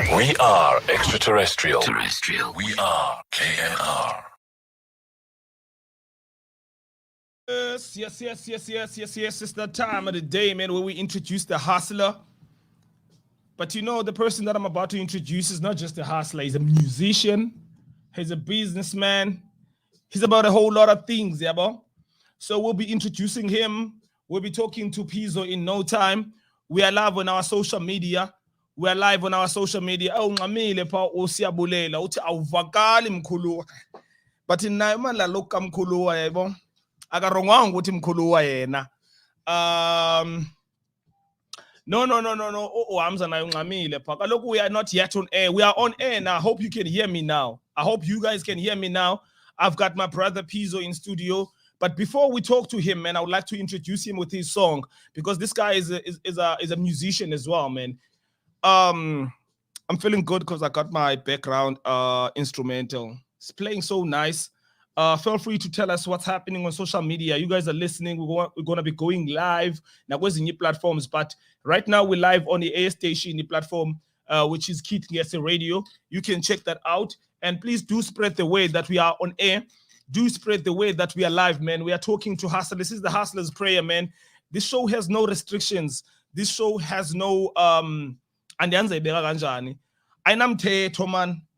We are extraterrestrial. Terrestrial. We are KNR. Yes. It's that time of the day, man, where we introduce the hustler. But you know, the person that I'm about to introduce is not just a hustler. He's a musician. He's a businessman. He's about a whole lot of things, yeah, bro. So we'll be introducing him. We'll be talking to Pizzo in no time. We are live on our social media. We are live on our social media. Oh, ngamile pa usiyabulela uthi awuvakali mkhulu. But in naima la loka mkhulu wa yebo. Akarongwanga ukuthi mkhulu wa yena. No. Hamza nayo ngamile pa. Kaloku we are not yet on air. We are on air now. I hope you can hear me now. I hope you guys can hear me now. I've got my brother Pizzo in studio. But before we talk to him, man, I would like to introduce him with his song because this guy is a musician as well, man. I'm feeling good because I got my background instrumental. It's playing so nice. Feel free to tell us what's happening on social media. You guys are listening. We're going to be going live now. Where's the new platforms? But right now we're live on the air station, the platform which is Kit Ngese Radio. You can check that out. And please do spread the word that we are on air. Do spread the word that we are live, man. We are talking to hustlers. This is the Hustler's Prayer, man. This show has no restrictions. This show has no We're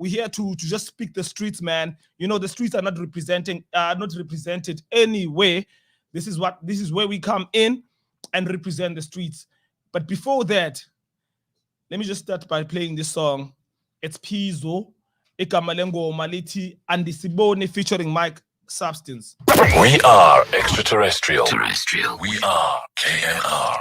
here to just speak the streets, man. You know, the streets are not represented anyway. This is where we come in and represent the streets. But before that, let me just start by playing this song. It's Pizzo. Ikamalengo Maliti and Sibone featuring Mike Substance. We are extraterrestrial. Terrestrial. We are KNR.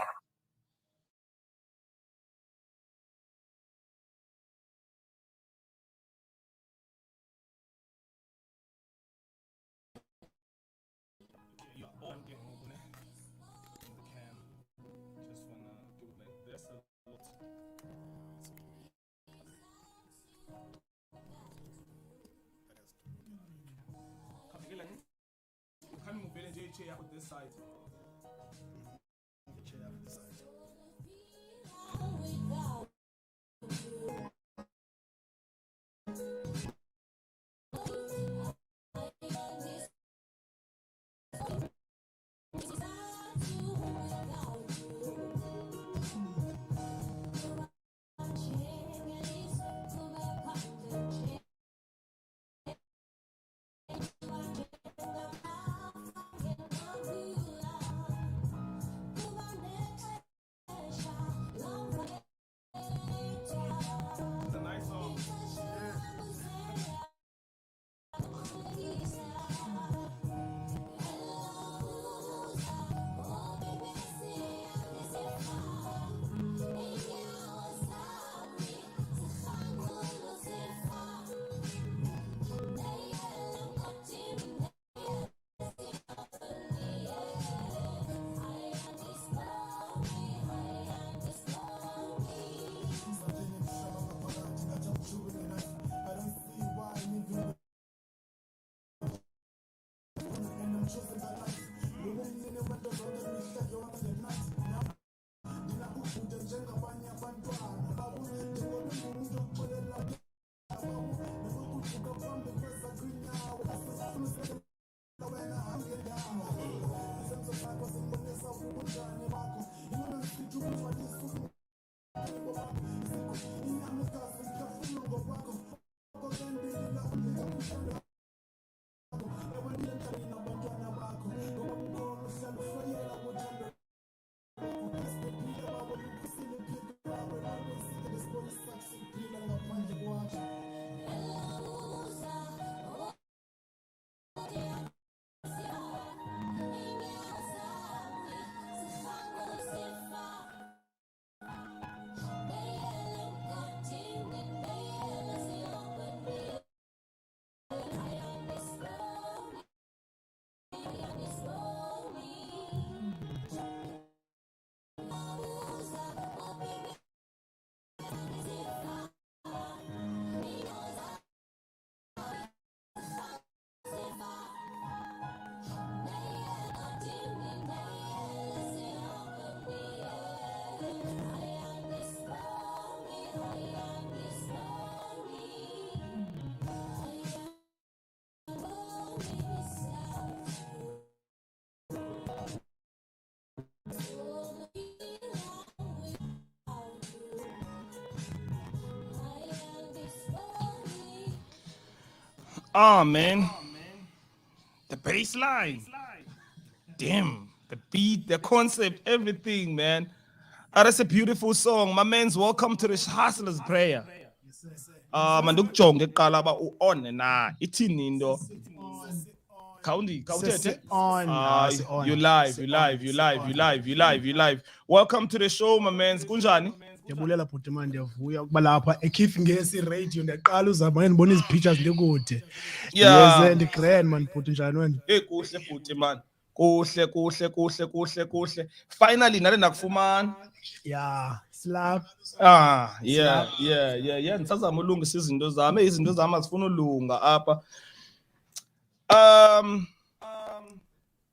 This side. Oh man, the bass line. Damn, the beat, the concept, everything, man. Ah, that's a beautiful song. My man's welcome to the Hustler's Prayer. Mandikujonge kuqala ba u-on na ithini into khawuthethe you live. Welcome to the show, my man's. Kunjani? Ndiyabulela bhuti man, ndiyavuya ukuba lapha eKhifi ngesi radio ndiyaqala uzama ndibona izipictures ndikude. Yes, ndigrand man bhuti, njani wena? Kuhle bhuti man. Kuhle. Finally nale nakufumana. Yeah, slap. Yeah. Ngisazama ulungisa izinto zami, izinto zami azifuna ulunga apha.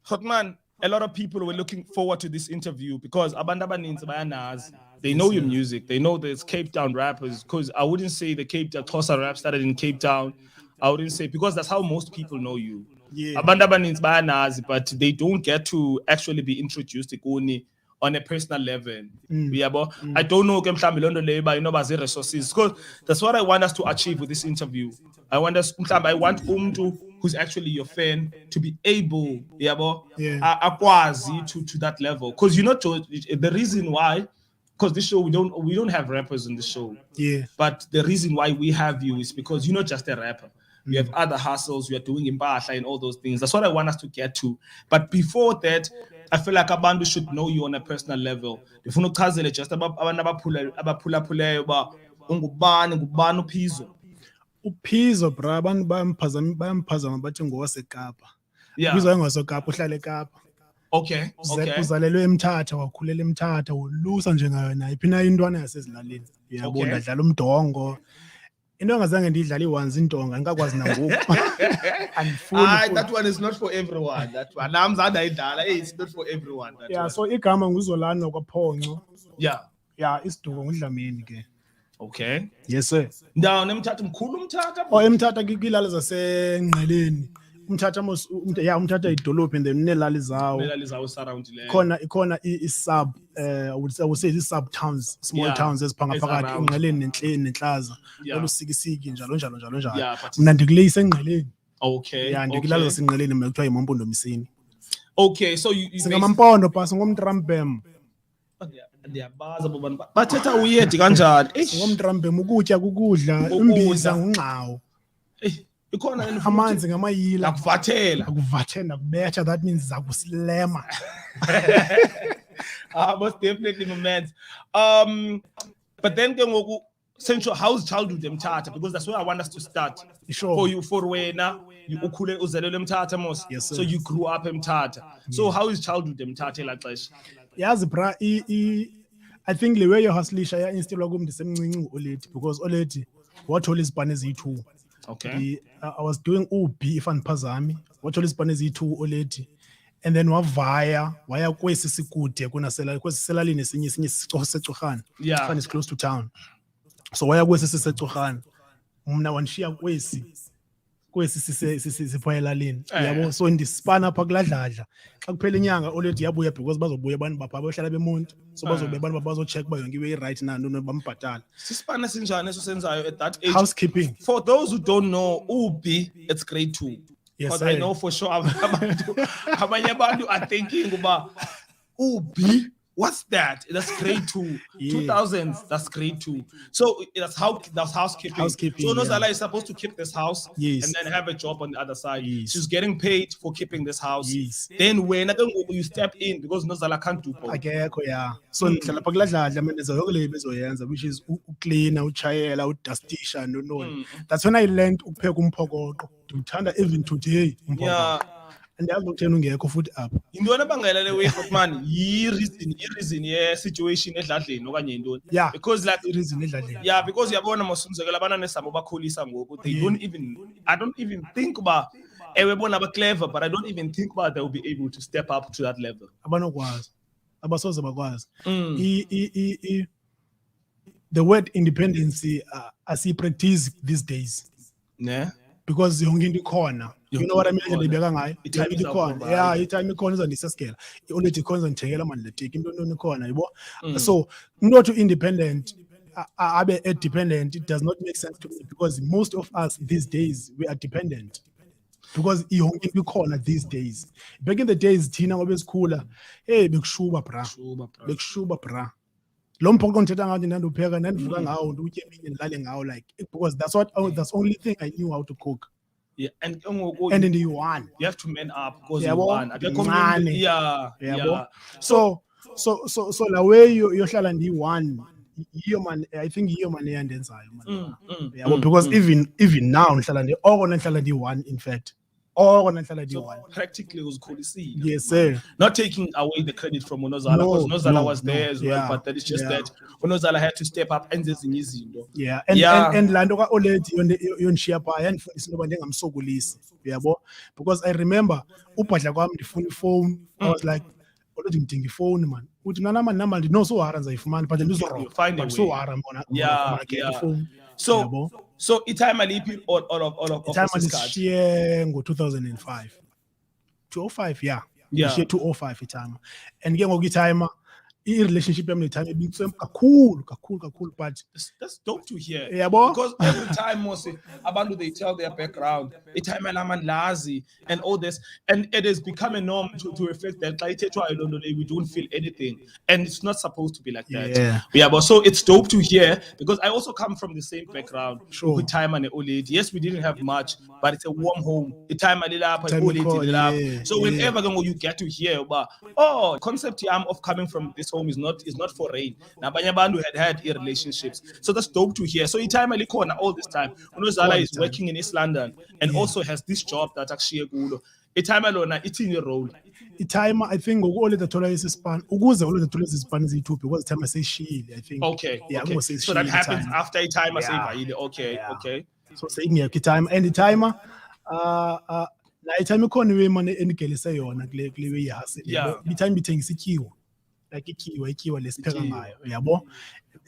Hotman, a lot of people were looking forward to this interview because abantu abaninzi bayanazi. They know your music. They know there's Cape Town rappers, because I wouldn't say the Cape Town Xhosa rap started in Cape Town. I wouldn't say, because that's how most people know you. Yeah. Abantu abaninzi bayanazi, but they don't get to actually be introduced on a personal level. I don't know ke mhlambe lonto leyo ba inoba ze resources, because that's what I want us to achieve with this interview. I want umuntu who's actually your fan to be able akwazi to that level, because you know the reason why, because this show we don't have rappers on the show, but the reason why we have you is because you're not just a rapper. You have other hustles, you are doing impahla and all those things. That's what I want us to get to. But before that, I feel like abantu should know you on a personal level. Ndifuna uchazele just abantu abaphulaphulayo ba ungubani uPhizo. uPhizo bra, abantu bayamphazama bathi ngowaseKapa. uPhizo engasekapa, uhlala eKapa. Okay. Uzalelwe eMthatha, wakhulela eMthatha, ulusa njengayo nayiphi na intwana yasezilalini. Yabo, ndadlala umdongo. Into engazange ndidlala iwanzi intonga, ngikakwazi nangoku. That one is not for everyone. That one namzanda idlala, it's not for everyone. So igama nguZolani kwaPhonco. Yeah, isiduko nguDlamini ke. Okay. Yes sir. Ndawo eMthatha, mkhulu uMthatha. eMthatha kwilali zaseNgqeleni. uMthatha idolophu and then unelali zawo surround leyo. Khona i-sub, I would say i-sub towns, small towns eziphanga phakathi eNgqeleni neNhlaza, olusikisiki njalo. Mina ndikule iseNgqeleni. Okay. Ndikulali zaseNgqeleni, mina kuthiwa yiMampondomiseni. Okay, so you singamampondo phasi ngomTrampem. Ndiyabaza bobani bathetha uyedi kanjani? NgomTrampem, ukutya kukudla, imbiza ngungxawo. Ikhona amanzi ngamayila, akuvathela kubetha, that means zakusilema. Most definitely, my man. But then Central, how's childhood eMthatha? Because that's where I want us to start. Sure. For you, for wena, you ukhule uzalelwe eMthatha mos. Yes, sir. So you grew up eMthatha. So how is childhood eMthatha laxesha? Yazi bra, I think the way you hustlisha ya instead of ndisemncinci uOledi, because Oledi wathola izibhane eziyi-2. Okay. I was doing OB if andiphazami, wathola izibhane eziyi-2 Oledi, and then waya kwesi sikude kwesiselalini esinye siseCorhana. Corhana is close to town. So waya kwesi siseCorhana, mna wanishiya kwesi sipha elalini. Yabo, so ndispana apha kuladladla. Xa kuphela inyanga Oledi yabuya, because bazobuya abantu bapha bahlala bemuntu, so bazobuya abantu bazocheck uba yonke iwe right na bambhatala. Sispana sinjani esenzayo at that age? Housekeeping. For those who don't know, UB, it's grade 2. Yes, because I know for sure abanye abantu are thinking about UB. What's that? That's grade 2. 2000s, that's grade 2. So that's housekeeping. So Nozala is supposed to keep this house and then have a job on the other side. She's getting paid for keeping this house. Then when you step in, because Nozala can't do both. So ndihlala pha kuladladla mina yonke le bezoyenza, which is ucleaner, uchayela, udustisha no. That's when I learned ukupheka umphokoqo. Ndithanda even today umphokoqo. And ndiyazokuthena ungekho futhi apha. Intoni ebangela le way Hotman i-reason ye-situation edladleni okanye intoni? Because like i-reason edladleni. Because uyabona mosumzekela abana nesabo bakhulisa ngoku, I don't even think about ewe bona clever, but I don't even think about they will be able to step up to that level. Abanokwazi, abasoze bakwazi. The word independency asiyi-practice these days. Yeah. Because yonke into ikhona. You know what I mean? Ndibeka ngayo. Itime ikhona. Itime ikhona izandiseskela. Oledi ikhona izandithengela manje letiki into ikhona, yabo. So not too independent. abe dependent, it does not make sense to me because most of us these days we are dependent. Because yonke ikhona these days. Back in the days thina ngobe sikhula, hey bekushuba bra. Lo mpho konthetha ngathi ndandupheka ndandivuka ngawo ndutye emini ndilale ngawo like because that's only thing I knew how to cook. Yeah, and then you won. You have to man up because you won. Yeah. So la way yohlala ndi1 yiyo man, I think yiyo man eyandenzayo man. Because even now ngihlala ndi1 in fact. So practically was cool to see. Yes, sir. Not taking away the credit from Unozala, because Unozala was there as well, but that is just that Unozala had to step up and this is yeah. And Lando ka oledi yonshiya pa yandifundisa ngoba ndengamsokolisi. Uyabo? Because I remember ubhadla kwami ndifuna ifone. I was like, oledi ngidinga ifone man. Uthi nana man number ndino so hara nzayifumana but ndizoro find a so hara mbona. So itime alipi all of time alishiye ngo 2005 205 yeah 205 itime and ke ngoku itime i-relationship yami netime ibitswe kakhulu but that's dope to hear. Yabo? Because every time mostly abantu they tell their background itime lazi and all this, and it has become a norm to reflect that like we don't feel anything, and it's not supposed to be like that. But so it's dope to hear because I also come from the same background with time and old lady. Yes, we didn't have much, but it's a warm home. Time and so whenever you get to hear about concept of coming from this home is not for rain. Now Banyabandu had relationships, so that's dope to hear. So time corner all this time. Unozala is working in East London and also has this job that actually good. Time alone, it's in your role. Time I think all the tolerance span. Ukuze all the tolerance span is too because time I say she. I think. Okay. So that happens after a time I say okay. So saying yeah, time and the timer. La time ikhona we man endigelise yona kule we yase. The time bithengisa ikiwo. Like ikiwa lesipheka ngayo yabo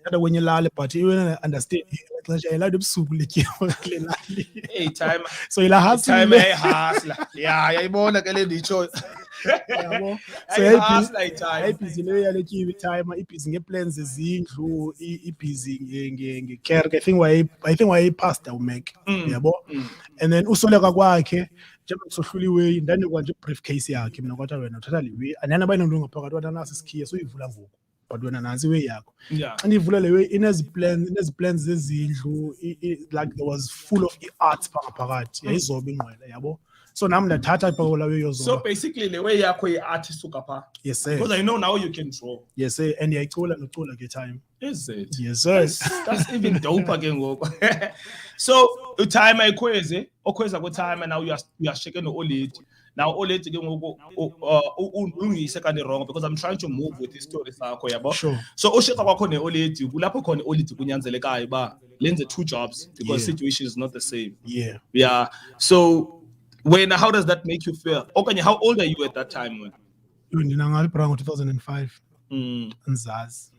kada kwenye lale but you understand xesha elade ebusuku lekiwa kule lali time so ila hustle time hasla yayibona ke le nditsho yabo so busy le yale kiwi time ibusy ngeplans ezindlu ibusy ngecare I think why pastor umake yabo and then usoleka kwakhe njengoba kusohluliwe ndanikwa nje briefcase yakhe mina kwathi wena uthatha liwe anana bayinto ngaphakathi wathi nasi sikhiye so ivula ngoku but wena nansi way yakho xa ndivula lewe inezi plans zezindlu like there was full of arts phakathi yayizoba ingqwele yabo so nami ndathatha ibhola yozoba so basically le way yakho i-artist ukapha yes sir because I know now you can draw yes sir and yayicula nocula ke time is it yes sir that's even doper ke ngoku so time ayikhweze okhweza kwe-time now you are shaking oledi now oledi ke ngoku ungiyise kanti wrong because I'm trying to move with the story sakho yabo so usheka kwakho ne-oledi kulapho khona oledi kunyanzelekayo ba lenze two jobs because situation is not the same so how does that make you feel? Okay, how old are you at that time? Around 2005. Anzazi.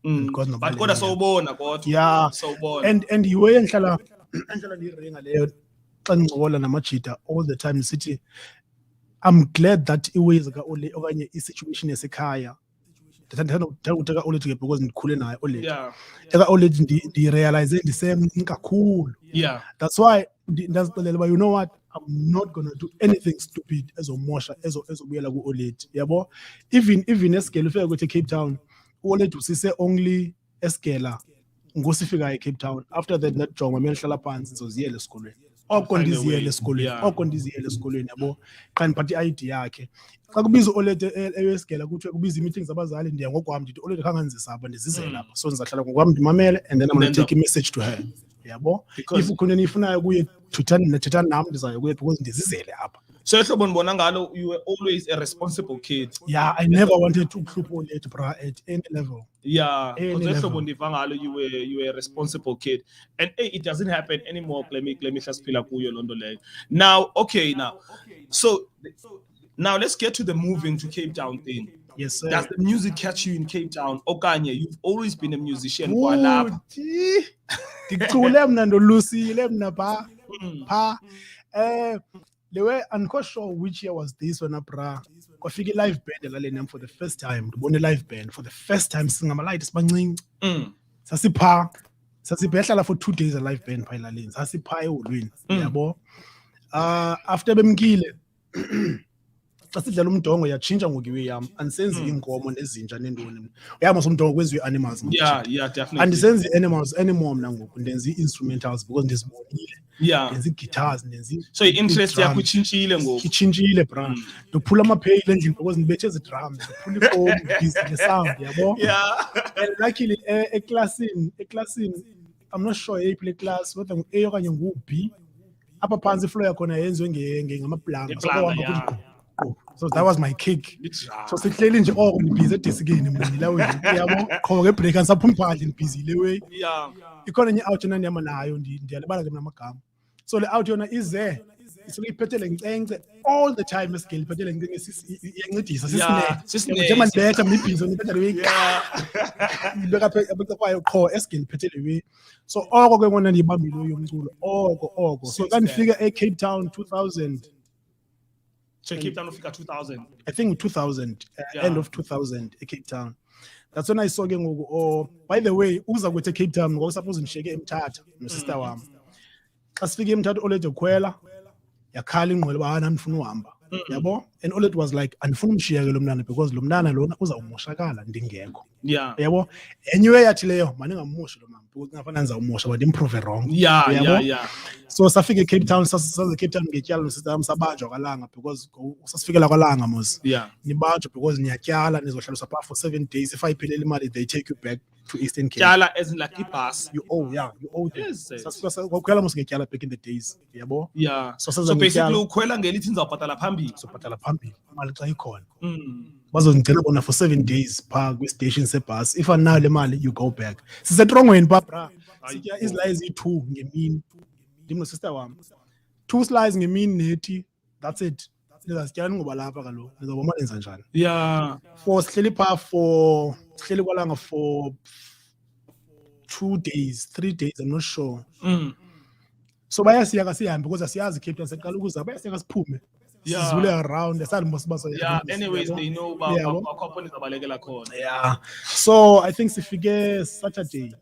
But kodwa sawubona kodwa. Yeah. Sawubona. And you way enhlala ndirenga leyo xa ngcola namajita all the time city. I'm glad that iways ka ole okanye isituation esekhaya. Ndithanda uteka ole to because ndikhule naye ole. Yeah. Eka ole ndi realize ndisemncinci kakhulu. Yeah. That's why ndazixelela ba you know what I'm not going to do anything stupid ezomosha ezobuyela ku-oledi yabo even esigela ufika kuthi Cape Town u-oledi usise only esigela ngosifika eCape Town after that ndajonga mina hlala phansi ngizoziyela esikolweni oko ndiziyela esikolweni yabo qha ndiphatha i-ID yakhe xa kubiza u-oledi esigela kuthiwe kubiza i-meeting zabazali ndiya ngokwami ndithi oledi khanganzisa apha ndizizele lapha so ndizahlala ngokwami ndimamele and then I'm going to take a message to her yabo if ukhona nifunayo kuye thethana nami ndizayo kuye because ndizizele apha so ehlobo ndibona ngalo you were always a responsible kid. Yeah, I never wanted to hlupho late bra at any level. Yeah, because ehlobo ndiva ngalo you were a responsible kid and it doesn't happen anymore kule mihla siphila kuyo lonto leyo now so now let's get to the moving to Cape Town thing. Yes sir. Does the music catch you in Cape Town? Okanye, you've always been a musician kwalapha. Ndicule mna ndolusile mna pha the way I'm not sure which year was this one bra kwafika live band elaleni for the first time ndibone live band for the first time singama light sibancinci sasibhedlela for 2 days alive band phela leni sasipha eholweni yabo after bemkile xa sidlala umdongo yatshintsha ngokiwe yami andisenzi inkomo nezinja nendoni uyama somdongo kwenziwe animals yeah definitely andisenzi animals anymore mna ngoku ndenza instrumentals because ndizibonile ndenza guitars ndenza so interest yakho itshintshile ngoku itshintshile bra ndophula amapheyile endlini because ndibethe ezi drums ndophula ifoam nge sound yabo and luckily eklasini I'm not sure yeyiphi le class whether ngu-A okanye ngu-B apha phantsi ifloor yakhona yenziwe ngamaplanka so that was my kick so sihleli nje ndibhizi edesikeni mnilawini yabo qho ngebreak andisaphumi phandle ndibhizile way ikhona enye out yona ndihamba nayo ndiyalibala ke namagama so le out yona ize isuke iphethele ngicence all the time esigeli iphethele ngicence iyancedisa sisine njengoba ndibetha mnibhizi ndibetha way ibeka apha kwayo qho esigeli iphethele way so oko ke ngona ndiyibambile yomculo oko so xa ndifika eCape Town 2000 so Cape Town ufika 2000 I think 2000 end of 2000 Cape Town that's when I saw ke ngoku by the way uza kwethe Cape Town ngoku suppose ngisheke eMthatha no-sister wami xa sifike eMthatha Olede khwela yakhala ingqwele ba nami ndifuna uhamba yabo and Olede was like andifuna umshiyeke lo mntana because lo mntana lona uzawumoshakala ndingekho yabo anyway yathi leyo maningamoshi lo mama because ngafana ndizawumosha but improve wrong so safika eCape Town saze Cape Town ngetyala no-sister wami sabanjwa kwalanga because sasifikela kwalanga mos nibanjwa because niyatyala nizohlaliswa phaa for 7 days if ayiphelele imali they take you back to Eastern Cape tyala as in like ibus you owe sasifika kwakhwela mos ngetyala back in the days yabo so basically ukhwela ngelithi ndizawubhatala phambili imali xa ikhona bazongicela bona for 7 days phaa kwi-station sebus if anayo le mali you go back sisetrongweni phaa bra sitya izila eziyi-2 ngemini ndim no-sister wami 2 slides ngemini nethi that's it nizasityala ngoba lapha kaloku nizawuba malenza njani for sihleli phaa sihleli kwalanga for 2 days 3 days I'm not sure so bayasiyaka sihambe because asiyazi Cape Town seqala ukuza bayasiyaka siphume sizule around anyways they know about companies abalekela khona so I think sifike Saturday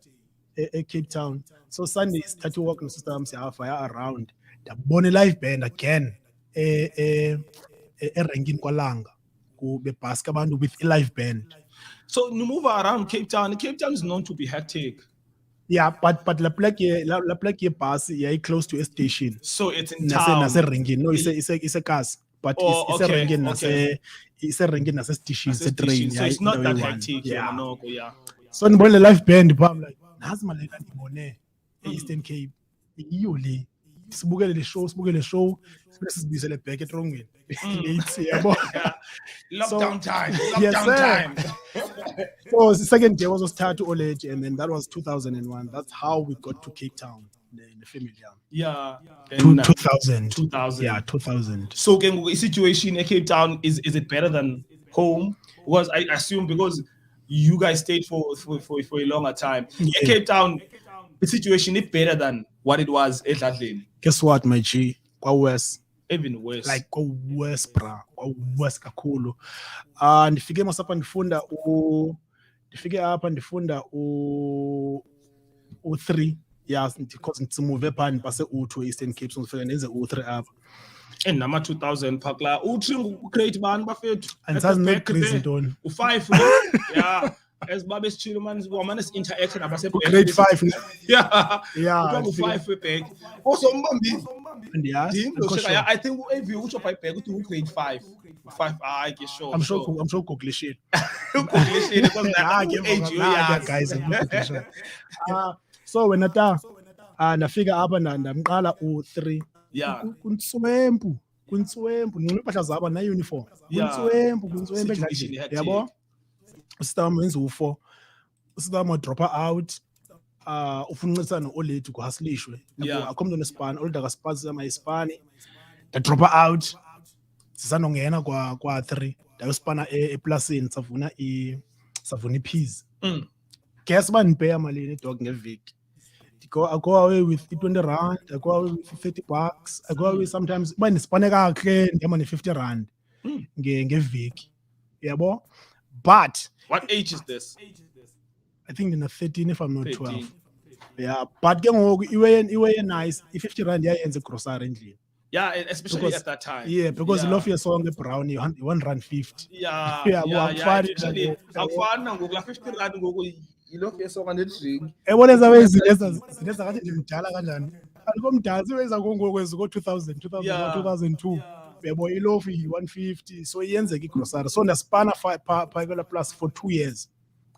Cape Town so Sunday start to work no-sister wami siyafaya around ndabona live band again erenkini kwalanga bebhaska abantu with a live band so you move around Cape Town is known to be hectic but la plaque yebus yayi close to a station so it's in town naserenkini no isekasi but iserenkini nasestation setrain so it's not that hectic so ndibone le live band phaa like nazi maleka ndibone e-Eastern Cape iyo le sibukele le show sibe sizibuyisele back etrongweni late yabo lockdown time so the second day was Sithathu Olede and then that was 2001 that's how we got to Cape Town the family 2000 so ke ngoku i-situation eCape Town is it better than home because I assume because you guys stayed for a longer time Cape Town the situation is better than what it was eDladleni. Guess what my G worse even worse like worse bra worse kakhulu ndifike masapha ndifunda u3 because ndimove phaa ndipase u2 Eastern Cape so ndifika ndenze u3 apha and nama 2000 phakla u3 ucreate bani bafethu andisazi necrazy ntoni u5 as babe sichilo man wamane interact nabase grade 5 u5 weback also mbambili ndiyazi I think AV ucho back to grade 5 I get sure I'm sure Google shit because age guys so when nafika apha ndamqala u3 kuntswempu nximpahla zabo na uniform kuntswempu eDladleni yabo usister wami wenza u4 usister wami dropa out ufuna uncedisana no-Olede kuhasilishwe akho mntu onesipani Olede akasipani amayispani ndadropa out sisanongena kwa3 ndayosipana eplasini savuna i-peas guess uba ndipeya malini dog ngeveki I go away with 20 rand I go away with 30 bucks I go away sometimes uba ndisipane kakuhle ndihamba ne-50 rand ngeveki yabo but what age is this I think in a 13 if I'm not 13. 12. Yeah, but ke ngoku iwe nice i-50 rand yayenza grocery endlini. Yeah, especially Because, at that time. Yeah, because loaf yesonke brown you 1.50 Yeah, yeah, especially akufana ngoku la 50 rand ngoku yilofu yesonka nedrink. Ebona zineza kanje ndimdala kanjani. Aliko mdala siweza ngokwezi ko 2000 2002 yabo ilofu yi-150 so iyenzeka igrocery so ndaspana phakela plus for 2 years.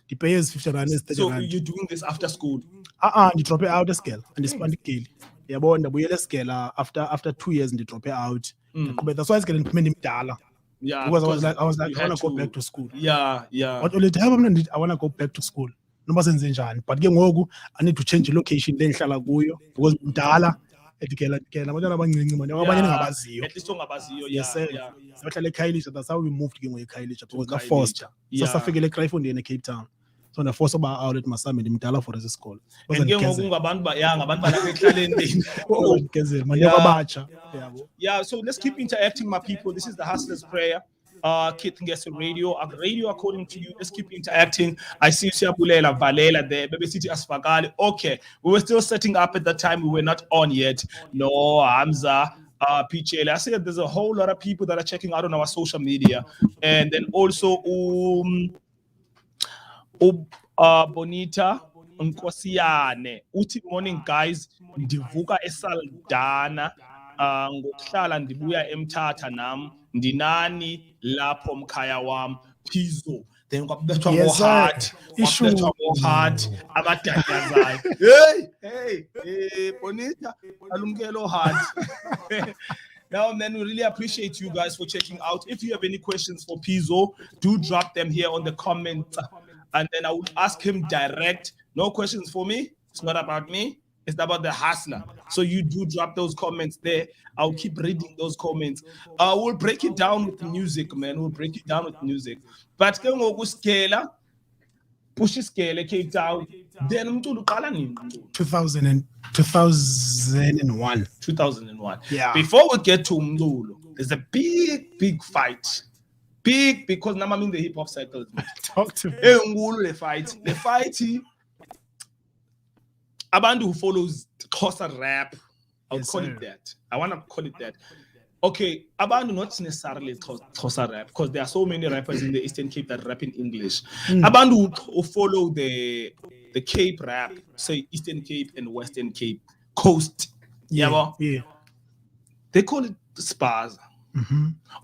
Ndipayes 50 rand is 30 So rand. you're doing this after school? Ndidrope out esigela andispanda igeli. Yabo ndabuyela esigela after 2 years ndidrope out. That's why esigela ndiphume ndimdala. Yeah, Because I was like I want to go back to school. Yeah. What only time I want to go back to school. Noma senze njani but ke ngoku I need to change the location lengihlala kuyo because mdala edigela abantwana abancinci manje abanye ningabaziyo. At least ongabaziyo. Yes, Yeah. Bahlala eKhayelitsha, that's how we moved ke ngoku eKhayelitsha because To na forced. Khayelitsha. Sasafikele eKryfontein Cape Town. So na force ba outlet masami ndimdala for esi school. And ke ngoku ngabantu ngabantu balapha ekhaleni. Manje kwabatsha. Yabo. Yeah, so let's keep interacting, my people. This is the Hustler's Prayer. Kit Ngesi Radio. Radio, according to you, let's keep interacting. I see Siabulela Valela there. Baby City Asfakali. Okay, we were still setting up at that time. We were not on yet. No, Hamza, PHL. I said there's a whole lot of people that are checking out on our social media. And then also, Bonita Nkosiyane. Uti morning, guys. Ndivuka eSaldana. Ngokuhlala ndibuya eMthatha nam ndinani lapho mkhaya wam Pizzo then kwabethwa ngoheart kwabethwa ngoheart abadandazayo hey Bonita alumkelo heart. Now and then we really appreciate you guys for checking out. If you have any questions for Pizzo, do drop them here on the comment and then I will ask him direct. No questions for me, it's not about me. It's about the hustler. So you do drop those comments there. I'll keep reading those comments. We'll break it down with music, man. We'll break it down with music. But ke ngoku scale, push scale Cape Town. Then umculo uqala nini? 2001. 2001. Yeah. Before we get to umculo, there's a big fight. Big because now I'm in the hip hop circles. Talk to me. The fight. Abantu who follows Xhosa rap, I would call it that. I want to call it that. Okay, Abantu not necessarily Xhosa rap because there are so many rappers in the Eastern Cape that rap in English. Abantu who follow the Cape rap, say Eastern Cape and Western Cape coast. Yeah. They call it Spaza.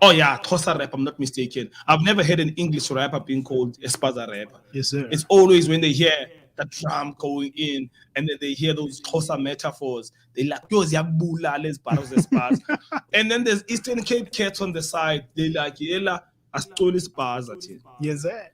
Oh yeah, Xhosa rap. I'm not mistaken. I've never heard an English rapper being called a Spaza rapper. Yes, sir. It's always when they hear the drum going in and then they hear those Xhosa metaphors. They like, yo, ziyabula les barros Spaza. And then there's Eastern Cape cats on the side. They like, yela, astoli Spaza. Yes, sir.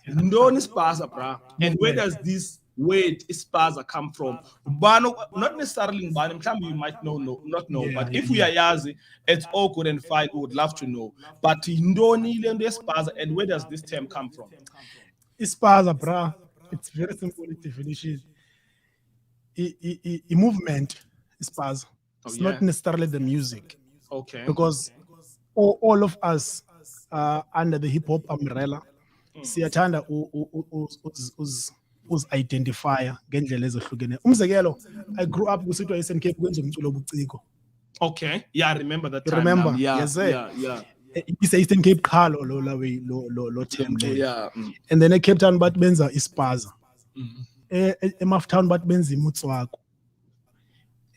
Ndoni Spaza, bra. And where does this word Spaza come from? Not necessarily in Bani. You might not know. But if we are Yazi, it's all good and fine. We would love to know. But Ndoni Spaza, and where does this term come from? Spaza, bra. It's very simple definition. A movement is Spaza. It's not necessarily the music. Okay. Because all of us under the hip hop umbrella, siyathanda us identifier ngendlela ezohlukene. Umzekelo, I grew up kusitwa Eastern Cape kwenza umculo obuciko. Okay. Yeah, I remember that time. Remember? Yeah, yes, sir. Yeah. It's Eastern Cape Khalo lo term le. Yeah. And then Cape Town but benza ispaza. Emaf Town but benza imutswako.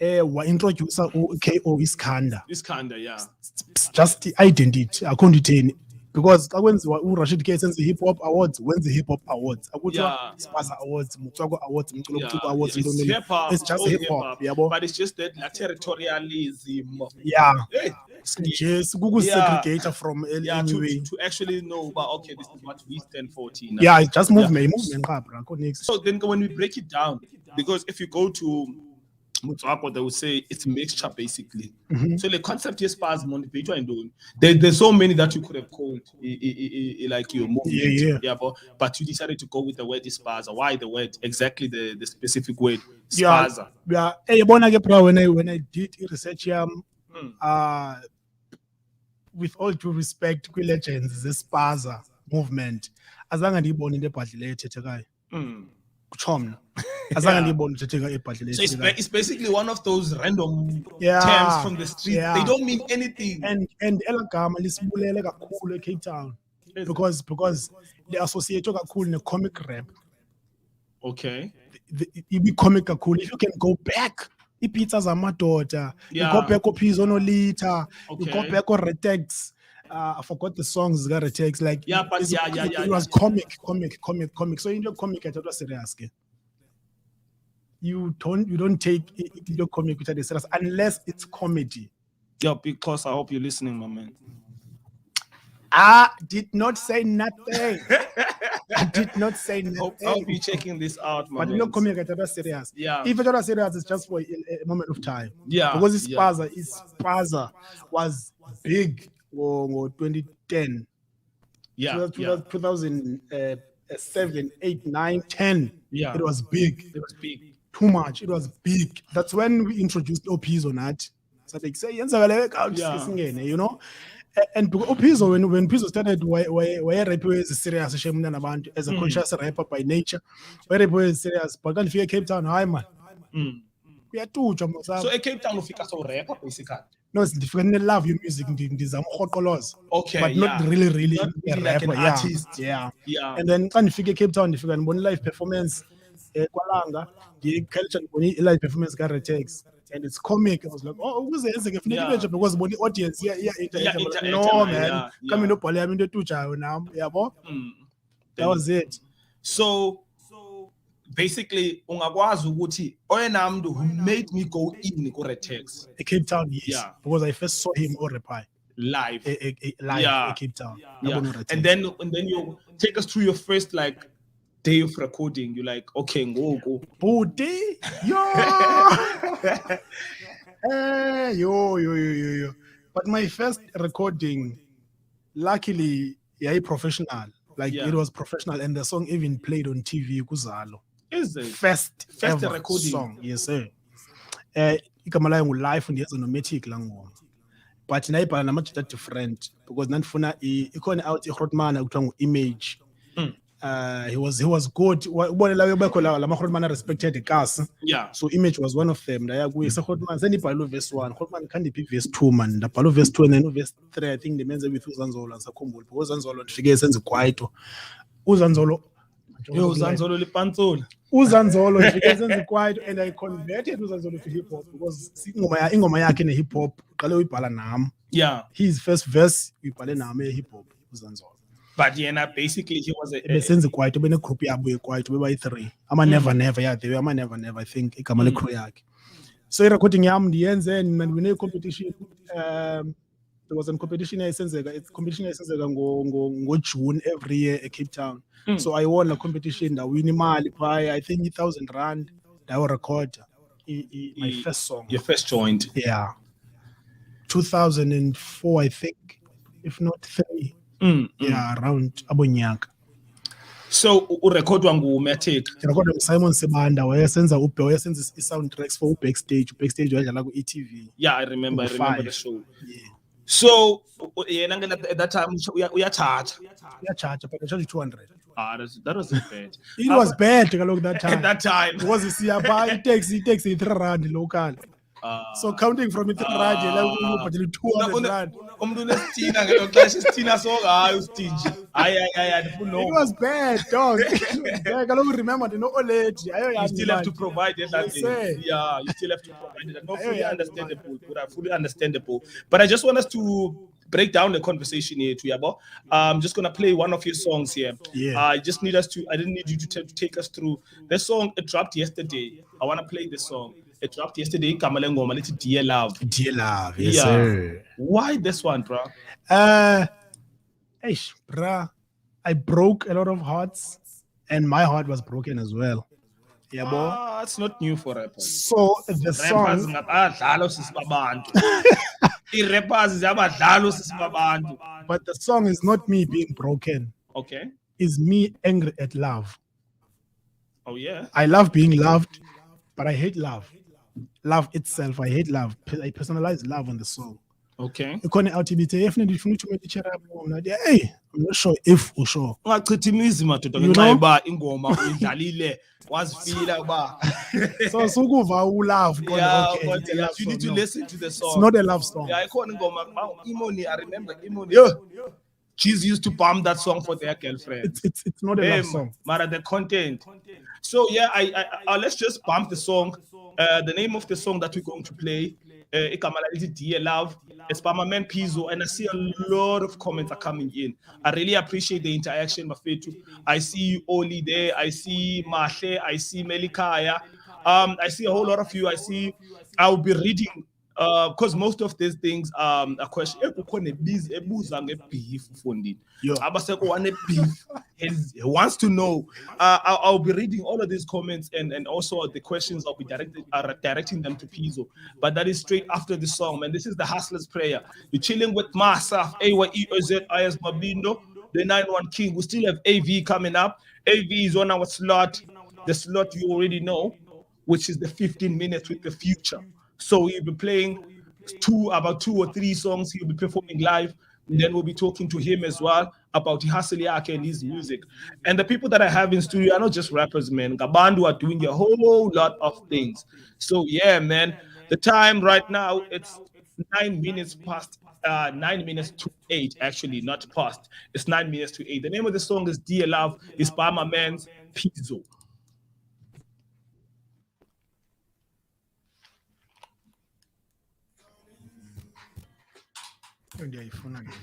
Wa introduce KO Iskanda. Iskanda, yeah. It's just the identity akonditheni because xa kwenziwa uRashid K senze hip hop awards wenze hip hop awards akuthiwa Spaza awards Mutswako awards Mculo Buciko awards it's just hip hop yabo but it's just that territorialism yes segregate from anyway to actually know about okay this is what we stand for now. Yeah, it's just movement so then when we break it down because if you go to Mutswako, they would say it's mixture basically. So the concept is Spaza motivator and doing. There's so many that you could have called like your movement. Yeah, but you decided to go with the word Spaza. Why the word? Exactly the specific word Spaza. Yeah. Hey, when I did research with all due respect, legends the Spaza movement. As long as you born in the party later, kuchomna. So it's basically one of those random terms from the street. They don't mean anything. And elagama lisibulele kakhulu eCape Town because they associate kakhulu ne comic rap. Okay. The comic kakhulu. If you can go back, ipizza zamadoda, you go back Pizzo no Lita, you go back Retex. I forgot the songs got Retex like it was comic. So in your comic I thought was serious. You don't take your comic which are serious unless it's comedy. Yeah, because I hope you're listening, my man. I did not say nothing. I did not say nothing. Hope you're checking this out, man. But you know, comic I thought was serious. Yeah. If I thought was serious, it's just for a moment of time. Yeah. Because his Spaza was big in 2010. Yeah. 2007, 8, 9, 10. Yeah. It was big. It was big. Too much. It was big. That's when we introduced Opizzo Nat. So they say, you know. And Opizzo, when Pizzo started, where rap is serious, as a conscious rapper by nature, where rap is serious, but then if Cape Town, hi man. We are two. So a Cape Town, if you rapper, basically. No, it's different. I love your music. Okay, but not really not a like rapper. an artist. Yeah. And then when you Cape Town, if you can one live performance, Kwalanga, the culture live performance got takes, and it's comic. I was like, oh, who's the because the audience, no man, coming up, I'm in the two child now. Yeah, that was it. So basically, ungakwazi ukuthi oyena muntu who made me go in Retex. Cape Town, yes. Because I first saw him or reply live. Live Cape Town. And then you take us through your first day of recording. You're like, okay, go. Booty, yo. Yo. But my first recording, luckily, professional. It was professional, and the song even played on TV. Kuzalo. Is it first ever recording song? Yes, sir. Ikamala yangu live and yes langu. But naibhala namajita different because nanifuna ikona out iHrotman akuthiwa image. He was good. Ubone la yobekho la maHrotman respected ikasi. Yeah. So image was one of them. Ndaya kuye seHrotman senibhala verse 1. Hrotman khandiphi verse 2 man. Ndabhala verse 2 and then verse 3 I think ndimenze with uZanzolo ngisakhumbula because uZanzolo ndifike senze kwaito. uZanzolo lipantsula. uZanzolo ndifike senze kwaito and I converted uZanzolo to hip hop because ingoma yakhe ne hip hop uqale uyibhala nami. Yeah. His first verse uyibhale nami hip hop uZanzolo. But basically he was besenze kwaito bene group yabo ekwaito bebayi 3 ama never they were ama never I think igama le crew yakhe. So recording yami ndiyenze and we competition there was a competition eyayisenzeka ngo June every year at Cape Town. So I won a competition that win imali by I think 1,000 rand. That will record my first song. Your first joint. Yeah. 2004 I think, if not 3. Yeah, around abonyaka. So urekhodwa nguMatic. Urekhodwa Simon Sebanda wayesenza i-soundtracks for backstage wayedlala ku-ETV. Yeah, I remember the show. Yeah. So at that time uyacharge, but I charge 200. That wasn't bad. It was bad that time. At that time. Because siyabha taxi 3 rand local. So counting from it 3 rand like 200 rand. It was bad, dog. I don't remember the no old. You still have to provide it. Yeah, you still have to provide it. Not fully understandable. But I just want us to break down the conversation here, Tuyabo. I'm just gonna play one of your songs here. Yeah. I didn't need you to take us through the song. It dropped yesterday. I wanna play this song. It dropped yesterday. Kamalengoma, it's Dear Love. Dear Love, yes, sir. Why this one, bro? Bruh, I broke a lot of hearts, and my heart was broken as well. Yeah, boy. It's not new for rappers. So the song. But the song is not me being broken. Okay. It's me angry at love. Oh yeah. I love being loved, but I hate love. Love itself, I hate love. I personalize love on the song. Okay. Ikhona i-LGBT definitely ifuna ukuthi umuntu i-cheer up mna. Hey, I'm not sure if usure. Ungachithi imizi madoda You ngenxa know? yoba ingoma uyidlalile wazifila uba So sukuva ulove kodwa yeah, okay. but It's a love you need song. to No. listen to the song. It's not a love song. Yeah, ikhona ingoma Imoni, I remember Imoni. Yo, Cheese used to pump that song for their girlfriend. It's not a love song. Mara the content. So yeah, I let's just bump the song. The name of the song that we're going to play, Dear Love. It's by my man Pizzo, and I see a lot of comments are coming in. I really appreciate the interaction, Mafetu. I see Oli there, I see Mahle, I see Melikaya. I see a whole lot of you. I'll be reading because most of these things are question. Beef funding. Beef. He wants to know. I'll be reading all of these comments and also the questions I'll be directing them to Pizzo. But that is straight after the song, man. This is the Hustler's Prayer. You're chilling with myself, AYERZ, MABINDA, the 9-1 King. We still have AV coming up. AV is on our slot. The slot you already know, which is the 15 minutes with the future. So he'll be playing about 2 or 3 songs. He'll be performing live. And then we'll be talking to him as well about hustle and his music. And the people that I have in studio are not just rappers, man. Gabandu are doing a whole lot of things. So yeah, man. The time right now, it's 9 minutes past 9 minutes to 8, actually, not past. It's 9 minutes to 8. The name of the song is Dear Love. It's by my man Pizzo. Ndiyayifuna ke.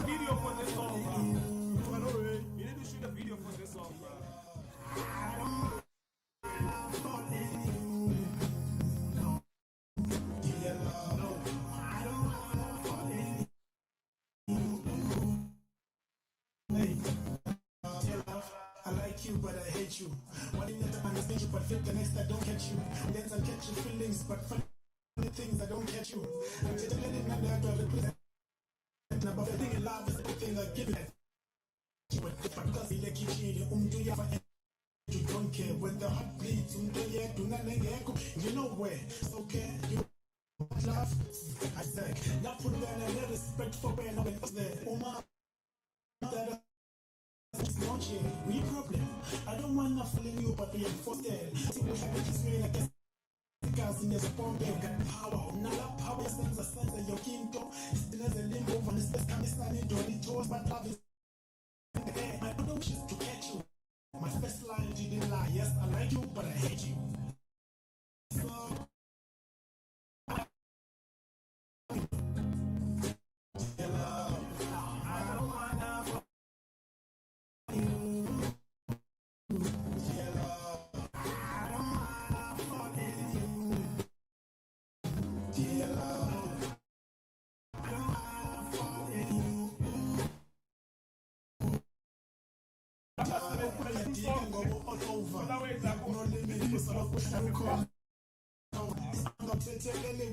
Video for this song, bro. You need to shoot a video for this song, bro. I like you, but I hate you. One thing that I understand you, but flip the next I don't catch you. Then I catch your feelings, but funny things I don't catch you. I'm just letting my dad represent. But the thing in love is the thing I give it. Because he like you don't care when the heart bleeds. You know where? It's okay. You love. I said, not put down any respect for where no one was there. We problem. I don't want to follow you, but we are forced there. See what happens is really like because in your spawn, they got power. Now power sends a sense of your kingdom. Still as a limbo from the space, can stand to the toes, but love is my other wish is to catch you. My first line, you didn't lie. Yes, I like you, but I hate you. So,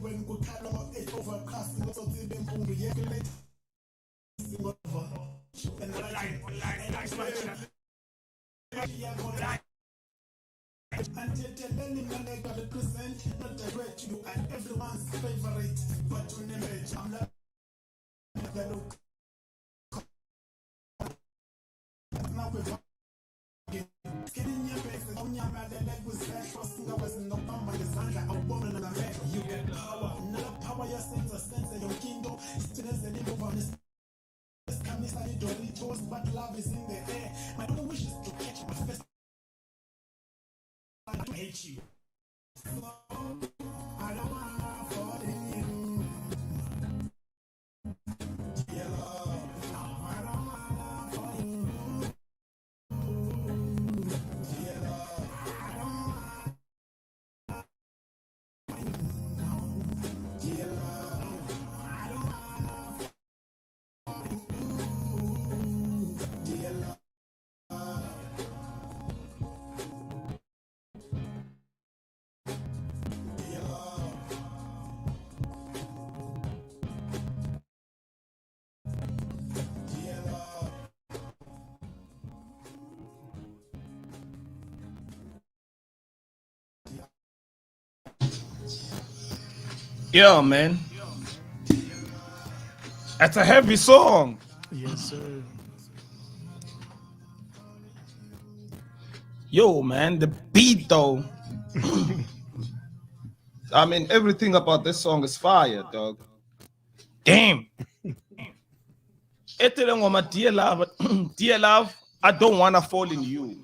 when we cut off it overcast, lots of them who react. And telling me I gotta present, not direct you and everyone's favorite, but to name it, I'm not the look. Now we're getting your face on your man, the leg was fresh, trusting I was no power, a woman and a man. You get power, not power, your sense of sense of your kingdom, still as a little on this. Can miss any Doritos, but love is in the air. My only wish is to catch my first. I don't hate you. I don't wanna fall in you. Yeah, I don't wanna fall in you. Yeah, I don't wanna. Yeah, I don't wanna. Yeah, Yeah, man. That's a heavy song. Yes, sir. Yo, man, the beat though. I mean, everything about this song is fire, dog. Damn. Dear love, dear love, I don't wanna fall in you.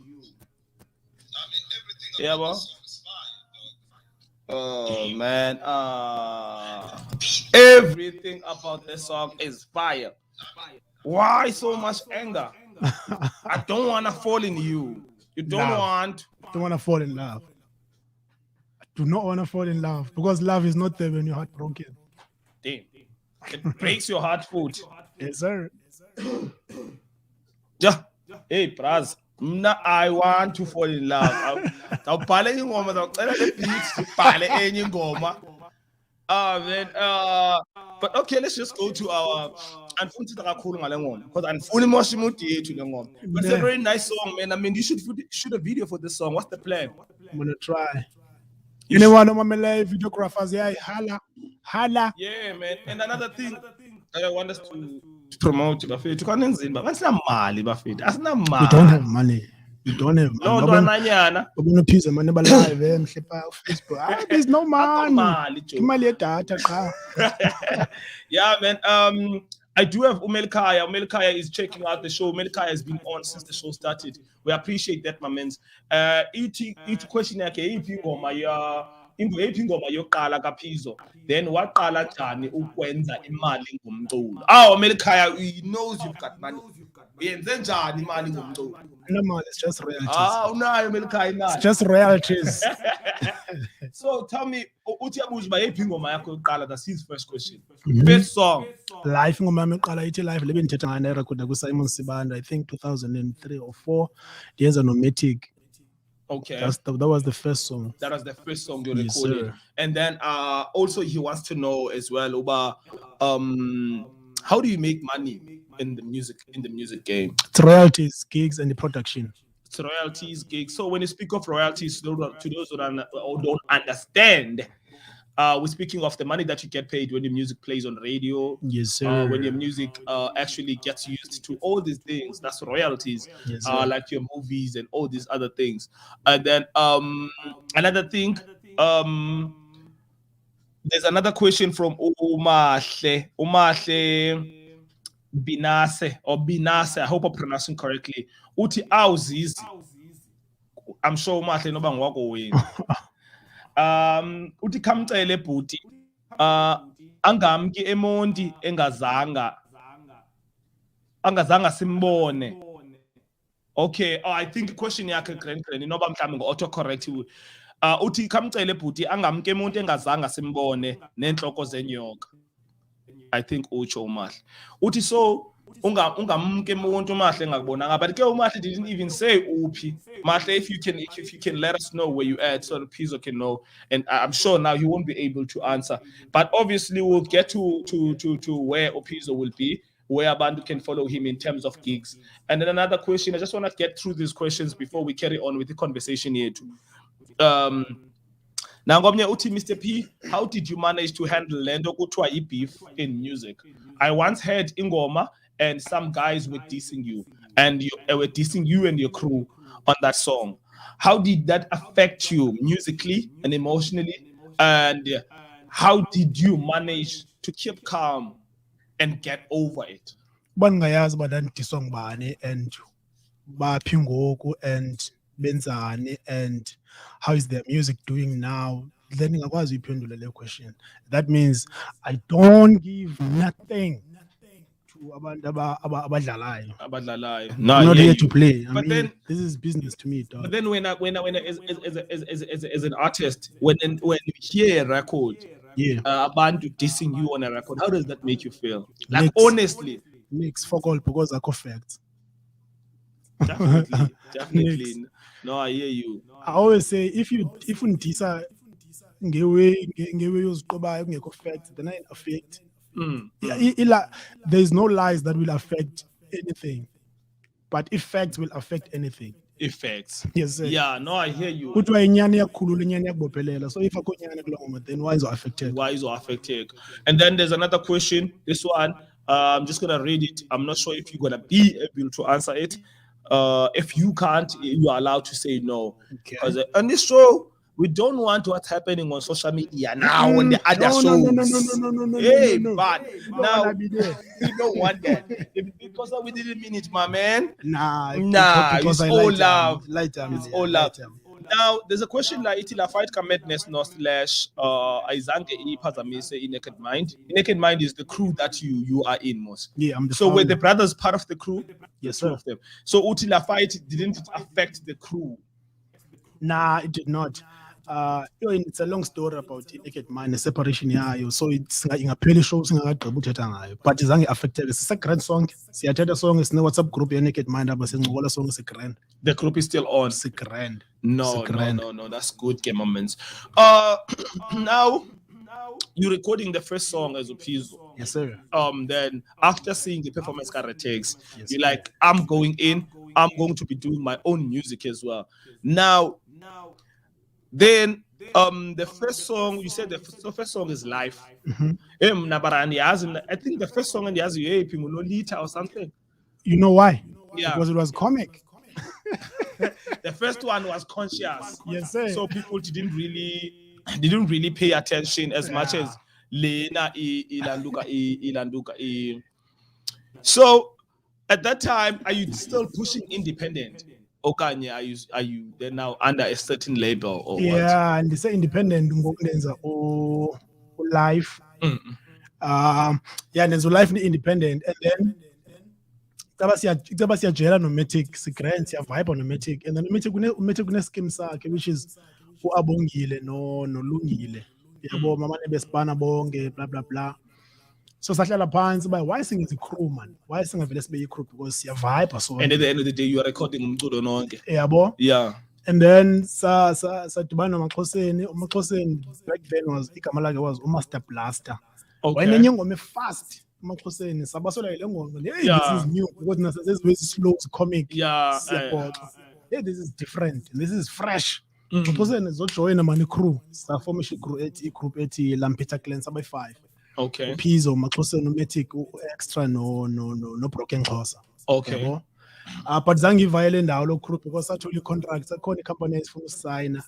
Yeah, bro. Oh man, everything about this song is fire. Why so much anger? I don't wanna fall in you. You don't want. Don't want to fall in love. I do not want to fall in love because love is not there when you're heartbroken. Damn. It breaks your heart, foot. Yes, sir. Yeah. Hey, Praz. I want to fall in love. Man, but okay, let's just go to our because it's a very nice song, man. I mean, you should shoot a video for this song. What's the plan? I'm gonna try. You know what? I'm live videographers. Yeah, holla. Yeah, man. And another thing I want us to promote, Bafet. You can't say, but that's not Mali, Bafet. That's not Mali. You don't have money. You don't have money. No, pizza man, live Facebook. There's no money. Yeah, man. I do have Umelkaya. Umelkaya is checking out the show. Umelkaya has been on since the show started. We appreciate that, my man. Each question ingoma yoqala kaPhizo, then waqala njani ukwenza imali ngomculo. Umelkaya, he knows you've got money. Uyenze njani imali ngomculo? No man, it's just royalties. Unayo Umelkaya imali. It's just royalties. So tell me, uthi yabuzwa yiphi ingoma yakho yoqala? That's his first question. First song. Life ingoma yami yoqala ithi life lebe ngithetha ngane record kuSimon Sibanda, I think 2003 or 4. Yenza noMatic. Okay. That was the first song. That was the first song you recorded. Yes, and then also he wants to know as well about how do you make money in the music game? It's royalties, gigs, and the production. It's royalties, gigs. So when you speak of royalties, to those who don't understand, we're speaking of the money that you get paid when your music plays on radio. Yes, sir. When your music actually gets used to all these things, that's royalties. Yes, like your movies and all these other things. And then another thing, there's another question from Umahle Binase or Binase. I hope I'm pronouncing correctly. Uti Auzizi. I'm sure Umahle no bang wako win. Uti kamcele bhuti angamki emonti engazanga simbone. Okay, I think question yakhe grand noba mhlawumbe ngo-autocorrect uthi kamcele bhuti angamke emonti engazanga simbone nenhloko zenyoka. I think utsho uMahle uthi so ungamke emonti uMahle engakubonanga, but ke uMahle didn't even say uphi. Mahle, if you can let us know where you at so the Pizzo can know, and I'm sure now he won't be able to answer, but obviously we'll get to where Pizzo will be, where Bandu can follow him in terms of gigs. And then another question, I just want to get through these questions before we carry on with the conversation here too. Now, Mr. P, how did you manage to handle Lendo Kutwa beef in music? I once heard Ingoma and some guys were dissing you, and were dissing you and your crew on that song. How did that affect you musically and emotionally? And how did you manage to keep calm and get over it? Bangayazi badani song bani and baphingoku and benzani and how is their music doing now? Then ngakwazi iphendula le question. That means I don't give nothing to abantu abadlalayo. No, I'm not here to play. But then this is business to me, dog. But then when as an artist, when you hear a record, abantu dissing you on a record, how does that make you feel? Like honestly, mix fuck all because I facts. Definitely. No, I hear you. I always say if you disa ngewe yoziqobayo kungekho facts, then I affect. There's no lies that will affect anything, but if facts will affect anything, effects. Yes, sir. Yeah, no, I hear you. Kuthiwa inyani iyakhulula inyani iyakubophelela. So if akunyani kuloo moment, then why is it affected? Why is it affected? And then there's another question. This one, I'm just gonna read it. I'm not sure if you're gonna be able to answer it. If you can't, you are allowed to say no. Okay. Because on this show, we don't want what's happening on social media now on the other shows. No. Hey, no. but You don't now wanna be there. we don't want that. Because we didn't mean it, my man. Nah, It's I all like love. It's all love. Now there's a question like itila fight madness no slash ayizange iphazamise Naked Mind. Naked Mind is the crew that you are in, most. Yeah, I'm the So were founder. the brothers part of the crew? Yes, Two sir. of them. So utila fight didn't affect the crew. Nah, it did not. It's a long story about Naked Mind, the separation yayo. So it's ingapheli show singakagqiba uthetha ngayo. But izange affected. It's grand song. Siyathetha song is WhatsApp group ya Naked Mind aba sincokola song is grand. The group is still on. It's grand. No. That's good, game moments. Now you're recording the first song as a piece. Yes, sir. Then after seeing the performance takes, Yes, you're sir. like, I'm going in. I'm going to be doing my own music as well. Now, then the first song you said the first song is Life. I think the first song in the Azio or something. You know why? Yeah. Because it was comic. The first one was Conscious. Yes, sir. So people didn't really pay attention as much as Lena Ilanduka. So at that time, are you still pushing independent? Okanye, are you then now under a certain label or what? Yeah, and they say independent ngokulenza life. Yeah, there's life independent, and then siyajela nomatic sigrant siyavibe nomatic, and then nomatic une-scheme sakhe which is uAbongile nolungile yabo mamane besibana bonke blah blah blah. So sahlala phansi by why sing is a crew, man, why singavele sibe yi-crew, because siyavibe so. And at the end of the day you are recording umculo nonke. Yabo. Yeah. And then sadibana uMaxhoseni back then was igama lakhe was uMaster Blaster. Okay. When ngoma fast uMaxhoseni sabasola ile ngoma, hey, Yeah. this is new because nasa this way slow comic. Yeah. Hey, this is different, this is fresh. Maxhoseni zojoin man crew saform group ethi Lampita Clan sabe 5. Okay. Pizzo Maxhoseni Matic extra no Broken Xhosa. Okay. Yabo? But zange ivayele ndawo lo group because sathula i-contract sakhona i-company esifuna usayina.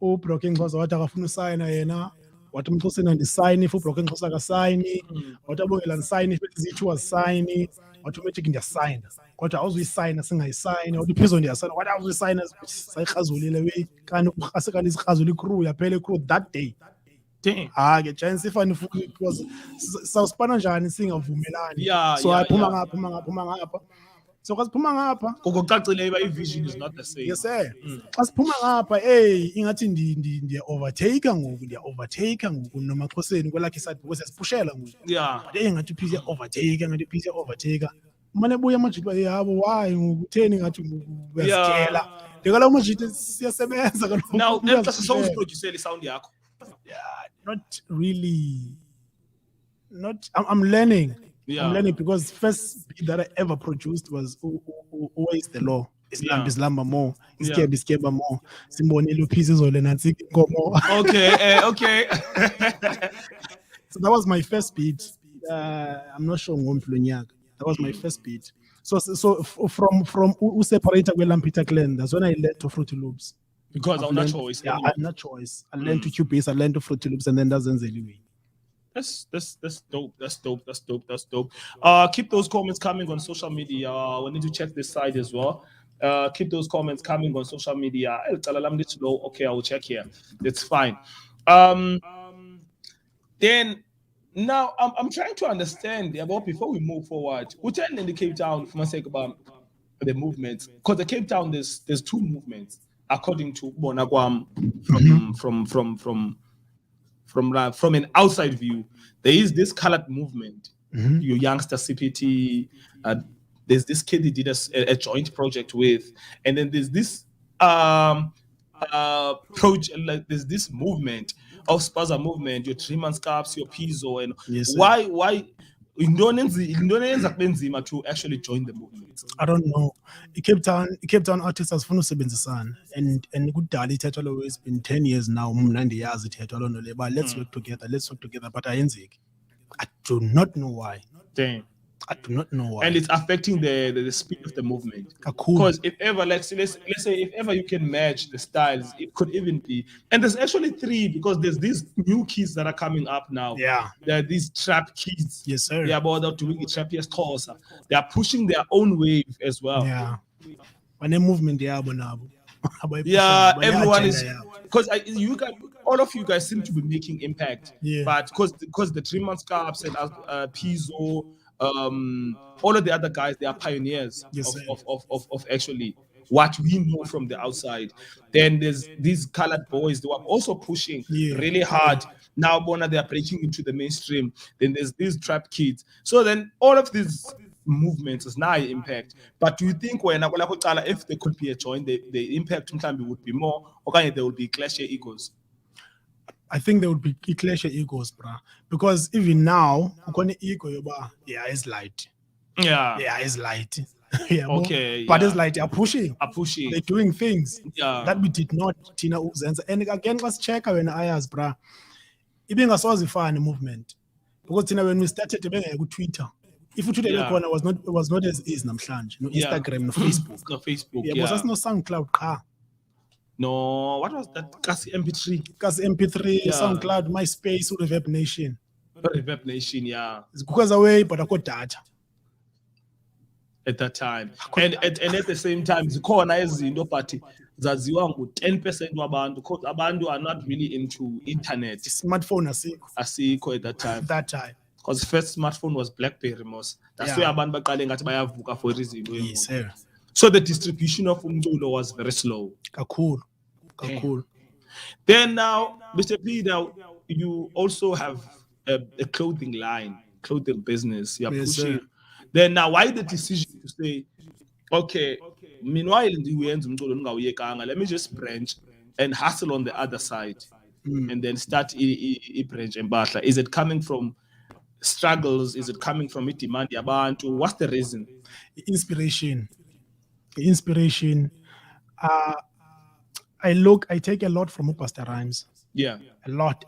uBroken Xhosa wathi akafuna usayina yena, wathi uMxhoseni andisayini if uBroken Xhosa akasayini, wathi Abongela ndisayini if Z2 asayini, wathi uMatic ndiyasayina kodwa awuzuyisayina singayisayini, wathi uPhizzo ndiyasayina wathi awuzuyisayina sayirhazulile we kanti urhasekani isirhazula icrew yaphela icrew that day. Damn. Ke chance ifani futhi because sawusipana njani singavumelani. Yeah, So yeah, aphuma yeah. ngapha. So xa siphuma ngapha, Kokucacile i-vision is not the same. yes sir. Xa siphuma ngapha ingathi ndiya overtaker ngoku noMaxhoseni kwelakhe side because siyasipushela ngoku. Yeah. Ngathi uPhizzo overtaker. Mane buya amajiti yabo why ngokutheni ngathi uyasitshela. Ndikala amajiti siyasebenza kaloku. Now, emphasis on producer sound yakho. Not really. I'm learning. Yeah. I'm learning because first beat that I ever produced was Always the Law. Islam Yeah. Islamba more. Yeah. Iskeba more. Simbonile uPhizzo nansi ngomo. Okay. So that was my first beat. I'm not sure ngomhlonyaka. That was my first beat. So from separator kweLampita Clan, that's when I learned to Fruity Loops. Because I'm not choice. Yeah, I had no choice. I learned to Cubase, I learned to Fruity Loops, and then that's anyway. That's dope. That's dope. Keep those comments coming on social media. We need to check this side as well. Keep those comments coming on social media. Okay, I will check here. It's fine. Then now I'm trying to understand about before we move forward. We're telling in the Cape Town for my sake about the movements. Because the Cape Town there's two movements according to Bonagwam from an outside view. There is this colored movement. Your youngster CPT, there's this kid he did a joint project with, and then there's this project, like there's this movement of Spaza movement, your 3 months caps, your Pizzo, and Yes, sir. why to actually join the movement? I don't know. Cape Town artists asifuna usebenzisana and kudala ithetha lo it's been 10 years now mna ndiyazi ithetha lo nto le ba let's work together but ayenzeki. I do not know why. Damn. I do not know why. And it's affecting the speed of the movement. Cool. Because if ever, let's say, if ever you can match the styles, it could even be. And there's actually 3 because there's these new kids that are coming up now. Yeah. There are these trap kids. Yes, sir. They are about doing the trappiest course. They are pushing their own wave as well. Yeah. When the movement yabo nabo. Yeah, everyone is because you guys, all of you guys seem to be making impact. Yeah. But because the 3 months Caps and Pizzo, all of the other guys, they are pioneers of actually what we know from the outside. Then there's these colored boys, they were also pushing really hard. Now Bona, they are breaking into the mainstream. Then there's these trap kids. So then all of these movements is now impact. But do you think when if there could be a joint, the impact would be more, or there would be clash of egos? I think there would be clash of egos, bruh. Because even now, ego, it's light. Yeah, it's light. Yeah, okay, but it's like they're pushing. They're doing things that we did not. Tina Uzenza. And again, let's check when AYERZ, bruh. Even as was a movement. Because Tina, when we started to Twitter, if you Twitter was not as easy namhlanje. No Instagram, no Facebook. No Facebook. Yeah, but that's no SoundCloud car. No, what was that? Kasi MP3. Kasi MP3, SoundCloud, MySpace, Reverb Nation. Reverb Nation, yeah. It's because away, but I got data. At that time. And at the same time, the corner is in the party. Zaziwa 10% wabantu because abantu are not really into internet. Smartphone asiko at that time. That time. Because first smartphone was BlackBerry most. That's where abantu baqale ngathi bayavuka for a reason. Yes, sir. So the distribution of umculo was very slow. Cool. Then now, Mr. P, now you also have a clothing line, clothing business. You're pushing. Sir. Then now, why the decision to say, okay, meanwhile in the end, let me just branch and hustle on the other side, and then start a branch and batla. Is it coming from struggles? Is it coming from demand? What's the reason? Inspiration. I take a lot from Pastor Rhymes. Yeah, a lot,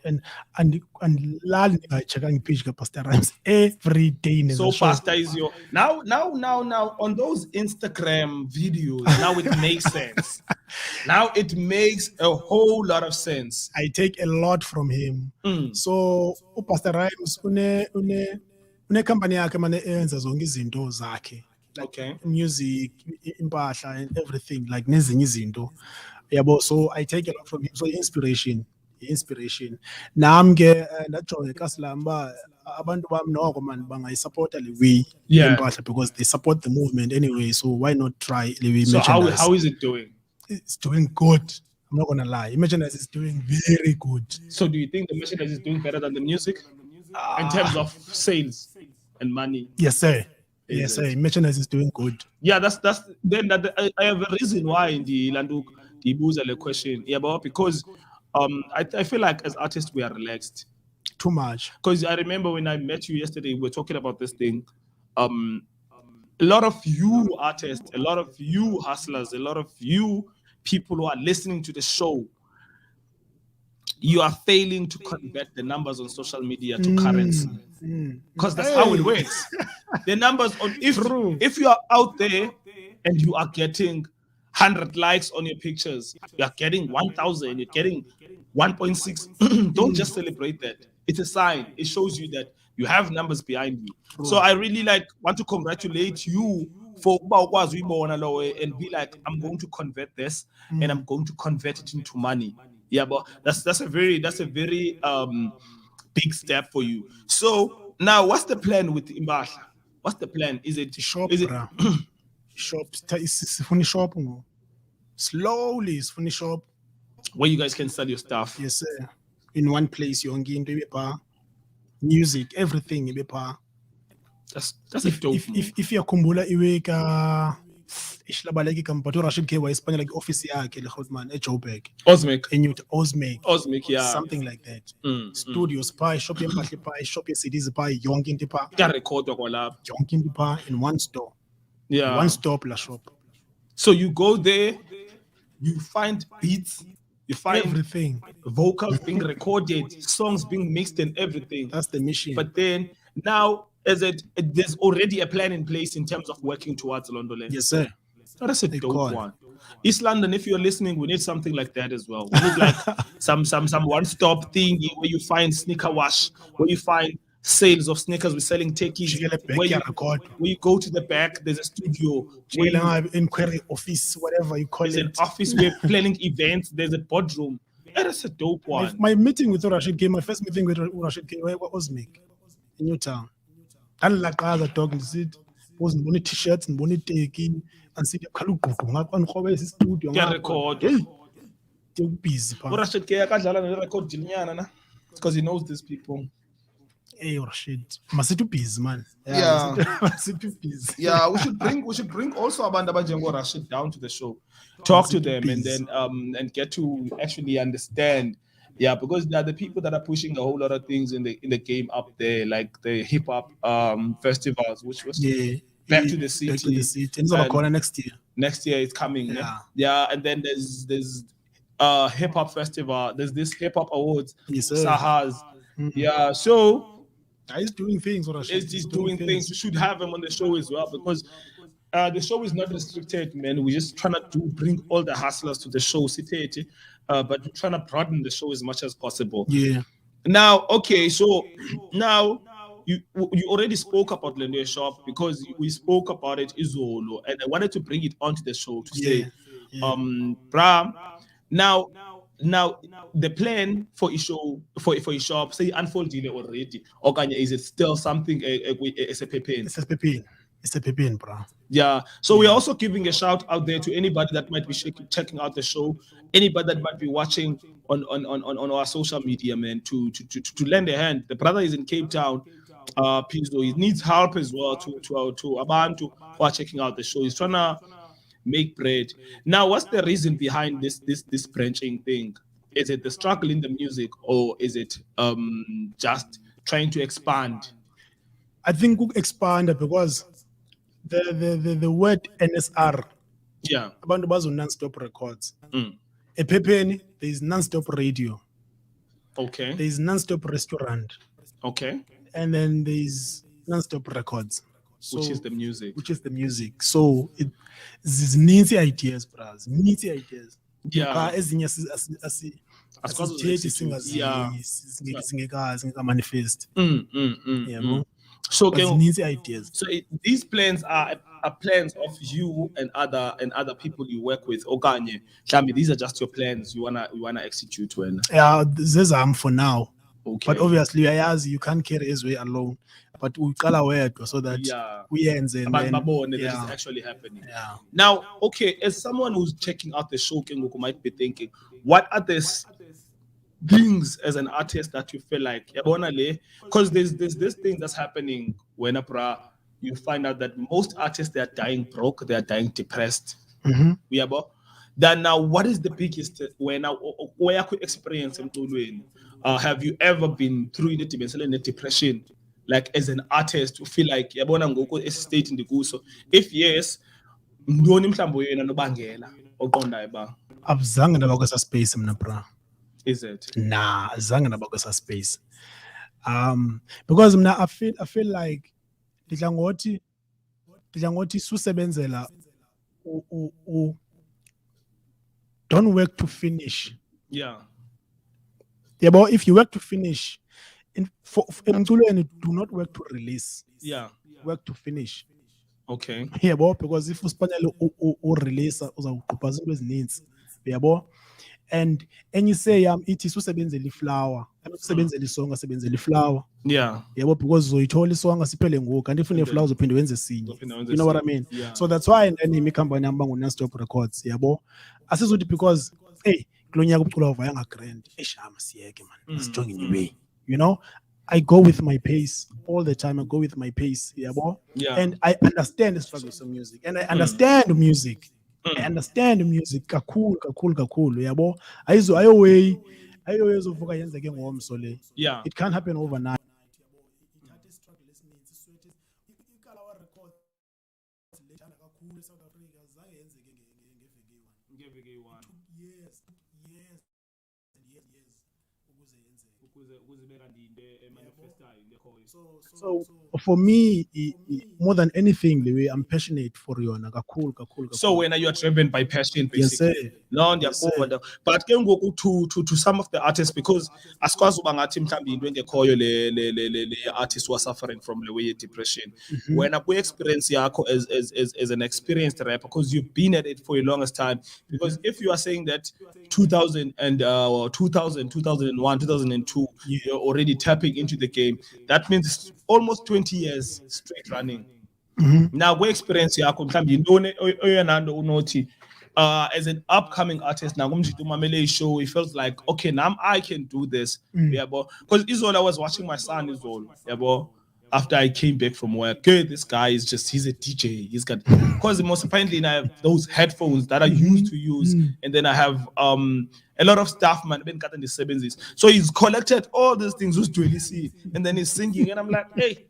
and I checking page Pastor Rhymes every day. So Pastor is your now on those Instagram videos. Now it makes sense. Now it makes a whole lot of sense. I take a lot from him. So Pastor Rhymes une company yakhe manje enza zonke izinto zakhe. Okay. Music, impahla, and everything, like nezinye izinto. Yabo, so I take a lot from him. So inspiration. Now I'm najoy kaslamba abantu bam noko man banga support Lewi impahla because they support the movement anyway. So why not try Lewi? So how is it doing? It's doing good. I'm not gonna lie. Merchandise is doing very good. So do you think the merchandise is doing better than the music in terms of sales and money? Yes, sir. Yes, sir. Merchandise is doing good. Yeah, that's then I have a reason why in the Landuk the Buzale question. Yeah, but because I feel like as artists we are relaxed. Too much. Because I remember when I met you yesterday, we were talking about this thing. A lot of you artists, a lot of you hustlers, a lot of you people who are listening to the show, you are failing to convert the numbers on social media to currency. Because that's how it works. The numbers on if you are out there and you are getting 100 likes on your pictures, you are getting 1,000, you're getting 1.6. Don't just celebrate that. It's a sign. It shows you that you have numbers behind you. So I really want to congratulate you for and be like, I'm going to convert this and I'm going to convert it into money. Yeah, but that's a very big step for you. So now, what's the plan with Imbasha? What's the plan? Is it shop? Is it shop? It's funny shop. Slowly, it's funny shop where you guys can sell your stuff. Yes, sir. In one place, you're getting music, everything. That's a dope. If you're kumbula iweka isilabaleki but uRashid K wayesipanya like office yakhe le Goodman eJoburg Osmic, yeah, something like that. Studios pie, shop yempahla pie, shop yeCDs pie, yonke into pie, kuyarekhodwa kwalapha, yonke into pie in one store. Yeah, one stop la shop. So you go there, you find beats, you find everything, vocals being recorded, songs being mixed and everything. That's the mission. But then now, there's already a plan in place in terms of working towards London. Yes, sir. That's a dope one. East London, if you're listening, we need something like that as well. We need like some one-stop thing where you find sneaker wash, where you find sales of sneakers. We're selling techies. Where you go to the back, there's a studio. Inquiry office, whatever you call it. There's an office. We're planning events. There's a boardroom. That's a dope one. My meeting with Rashid K, my first meeting with Rashid K was Osmic in Newtown. I like other talking to sit. Was in t-shirts and bonnet taking and see the kalu studio. Yeah, record. Too busy. Rashid K record because he knows these people. Hey Rashid, must too busy, man. Yeah, too busy. Yeah, we should bring also Abanda Bajengo Rashid down to the show, talk to them, and then and get to actually understand. Yeah, because they are the people that are pushing a whole lot of things in the game up there, like the hip hop festivals, which was back to the city. Back to the city. It's about corner next year. Next year it's coming. Yeah, and then there's hip hop festival. There's this hip hop awards. Yes, sir. Sahas. Yeah, so he's doing things. He's doing things. We should have him on the show as well because the show is not restricted, man. We're just trying to bring all the hustlers to the show, but we're trying to broaden the show as much as possible. Yeah. Now, okay, so now you already spoke about Lende Shop because we spoke about it Izolo, and I wanted to bring it onto the show to say, Bra, now the plan for a show for a shop say unfolded already, or is it still something it's a pepin? It's a pepin, bro. Yeah. So we're also giving a shout out there to anybody that might be checking out the show, anybody that might be watching on our social media, man, to lend a hand. The brother is in Cape Town. Pizzo, he needs help as well to Abantu who are checking out the show. He's trying to make bread. Now, what's the reason behind this branching thing? Is it the struggle in the music, or is it just trying to expand? I think we'll expand because the word NSR, abantu bazo non-stop records. A Pepeni, there is non-stop radio. Okay. There is non-stop restaurant. Okay. And then there is non-stop records. So, which is the music. So there's many ideas, bros. Many ideas. Yeah. Manifest. So many ideas. So these plans are plans of you and other people you work with. Okanye, Shami, these are just your plans you wanna execute when. Yeah, these are for now. Okay. But obviously, you can't carry his way alone. But we call aware so that we end and then this is actually happening. Yeah. Now, okay, as someone who's checking out the show, Kengoku might be thinking, what are these things as an artist that you feel like, because there's this thing that's happening when you find out that most artists, they are dying broke, they are dying depressed. Then now, what is the biggest where I could experience have you ever been through the dimension of depression, like as an artist, to feel like yabona is state in the guso? If yes, ndoni mhlambo yena nobangela oqondayo ba? Abuzange ndaba kwesa space mina bra. Is it? Nah, azange ndaba kwesa space. Because mina I feel like didla ngothi susebenzela don't work to finish. Yeah. Yeah, but if you work to finish, do not work to release. Yeah. Work to finish. Okay. Yeah, but because if you release, yeah, but and you say it is usebenzela flower. I'm usebenzela song asebenzela flower. Yeah. Yeah, but because zoyithola isong asiphele ngoku and if une flowers uphinde wenze sinye. You know what I mean? Yeah. So that's why and imi company yami bangu non-stop records, yabo. Asizothi because hey, kulonyaka ubucula uvaya nga grand. Eshama siyeke man. Strong in your way. You know? I go with my pace all the time. I go with my pace, yeah, boy. Yeah. And I understand the struggles of music, and I understand music. I understand music. Kakulu, yeah, boy. I always uvuka yenzeke ngomso le. Yeah. It can't happen overnight. So for me, more than anything, the way I'm passionate for you, so when you are driven by passion, yes, basically. sir. No, Yes, but can go to some of the artists, because as far as bangathi mhlambi when they call you le artists who are suffering from the way depression, when I experience yakho as an experienced rapper, because you've been at it for a longest time. Because if you are saying that 2000 and 2000, 2001, 2002, you're already tapping into the game, that means almost 20 years straight running. Now we experience yakho mhlambi yintoni oyanando unothi as an upcoming artist now show, it feels like, okay, now I can do this. Yeah, because I was watching my son after I came back from work. Okay, this guy is he's a DJ. He's got, because most apparently I have those headphones that I used to use, and then I have a lot of stuff, man, been cut in the 70s. So he's collected all these things, who's really see, and then he's singing, and I'm like, hey,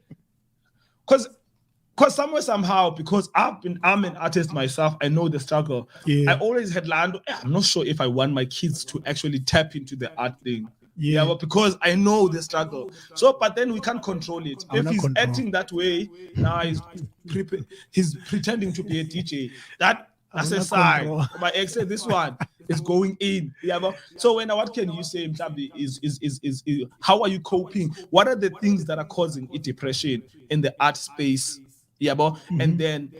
because somewhere, somehow, because I'm an artist myself, I know the struggle. Yeah. I always had land. I'm not sure if I want my kids to actually tap into the art thing. Yeah, but because I know the struggle. So, but then we can't control it. If he's acting that way, now he's pretending to be a DJ. That's a sign. My ex said this one is going in. Yeah, but so what can you say, Mtabi, is how are you coping? What are the things that are causing depression in the art space? Yeah, and then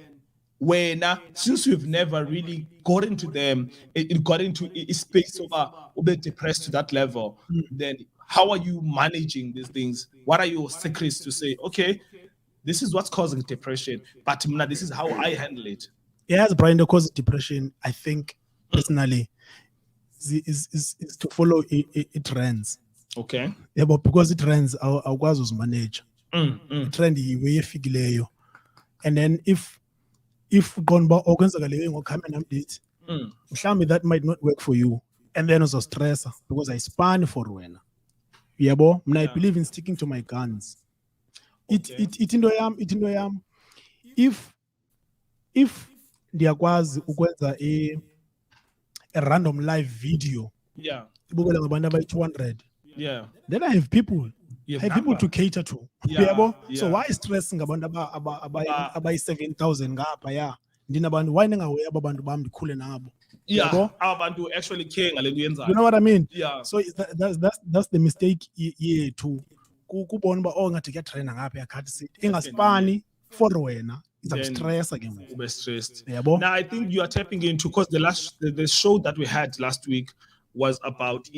since we've never really got into them, it got into a space of a bit depressed to that level, then how are you managing these things? What are your secrets to say, okay, this is what's causing depression, but this is how I handle it? Yes, Brian, the cause of depression, I think, personally, is to follow it trends. Okay. Yeah, but because it trends, our was manage. Trendy way figileyo. And then if Gonba organization will come and update, that might not work for you. And then also stress because I span for when. Yeah, bo. I believe in sticking to my guns. It indoyam. If ndiyakwazi ukwenza a random live video, yeah, ibukela ngabantu abayi 200, yeah, then I have people. I have people to cater to. Yeah. So why stress ngabantu abayi 7,000 ngapha? Yeah, ndinabantu why ningawe ababantu bami ndikhule nabo. Yeah, abantu actually care ngale nto yenzayo. You know what I mean? Yeah. So that's the mistake here too. Kubona ba ngathi kuyatraina ngapha yakhathi sithi ingaspani for wena. Stress again. Stressed. Yeah, now I think you are tapping into, because the show that we had last week was about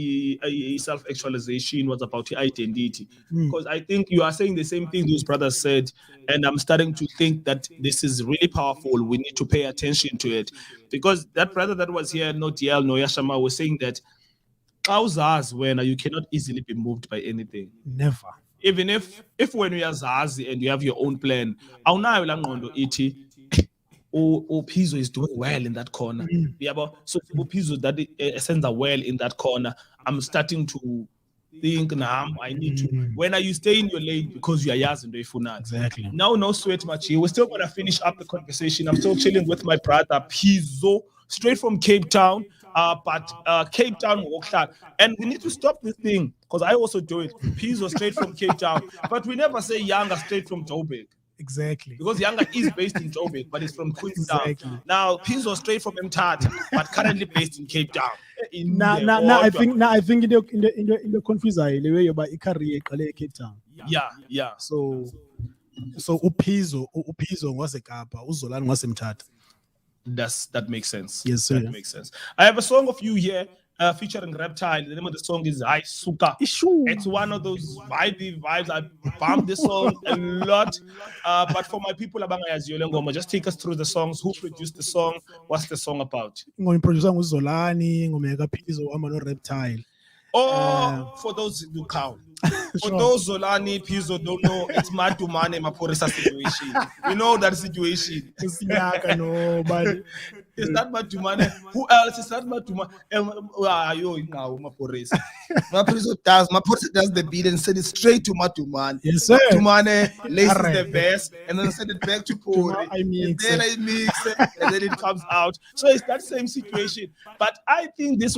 self-actualization, was about identity. Because I think you are saying the same thing those brothers said, and I'm starting to think that this is really powerful. We need to pay attention to it, because that brother that was here, no DL, no Yashama, was saying that when you cannot easily be moved by anything. Never. Even if when you are Zazi and you have your own plan, Pizzo is doing well in that corner. Yeah, but so Pizzo that sends well in that corner. I'm starting to think now I need to. When are you stay in your lane because you are Yazin Doifuna? Exactly. Now, no sweat much here. We're still gonna finish up the conversation. I'm still chilling with my brother Pizzo, straight from Cape Town. But Cape Town walked out, and we need to stop this thing, because I also do it. Pizzo straight from Cape Town, but we never say Yanga straight from Joburg. Exactly. Because Yanga is based in Joburg, but it's from Queenstown. Exactly. Now Pizzo straight from Mthatha, but currently based in Cape Town. I think in the confuse the way about career Cape Town. Yeah. So Upizzo was a Kappa, Uzolan was Mthatha. That makes sense. Yes, sir. That makes sense. I have a song of you here featuring Reptile. The name of the song is Hai Suka. It's one of those vibes. I bump this song a lot. But for my people, just take us through the songs. Who produced the song? What's the song about? Producer Zolani, Pizzo, Reptile. For those who count. For those Zolani, Pizzo don't know, it's Matumane Maporisa situation. You know that situation. No, but It's not Matumane. Who else is not Matumane? Maporisa. Maporisa does the beat and send it straight to Matumane. Yes, sir. Matumane laces Alright. the verse and then send it back to Pori. I mix And then it. I mix it and then it comes out. So it's that same situation. But I think this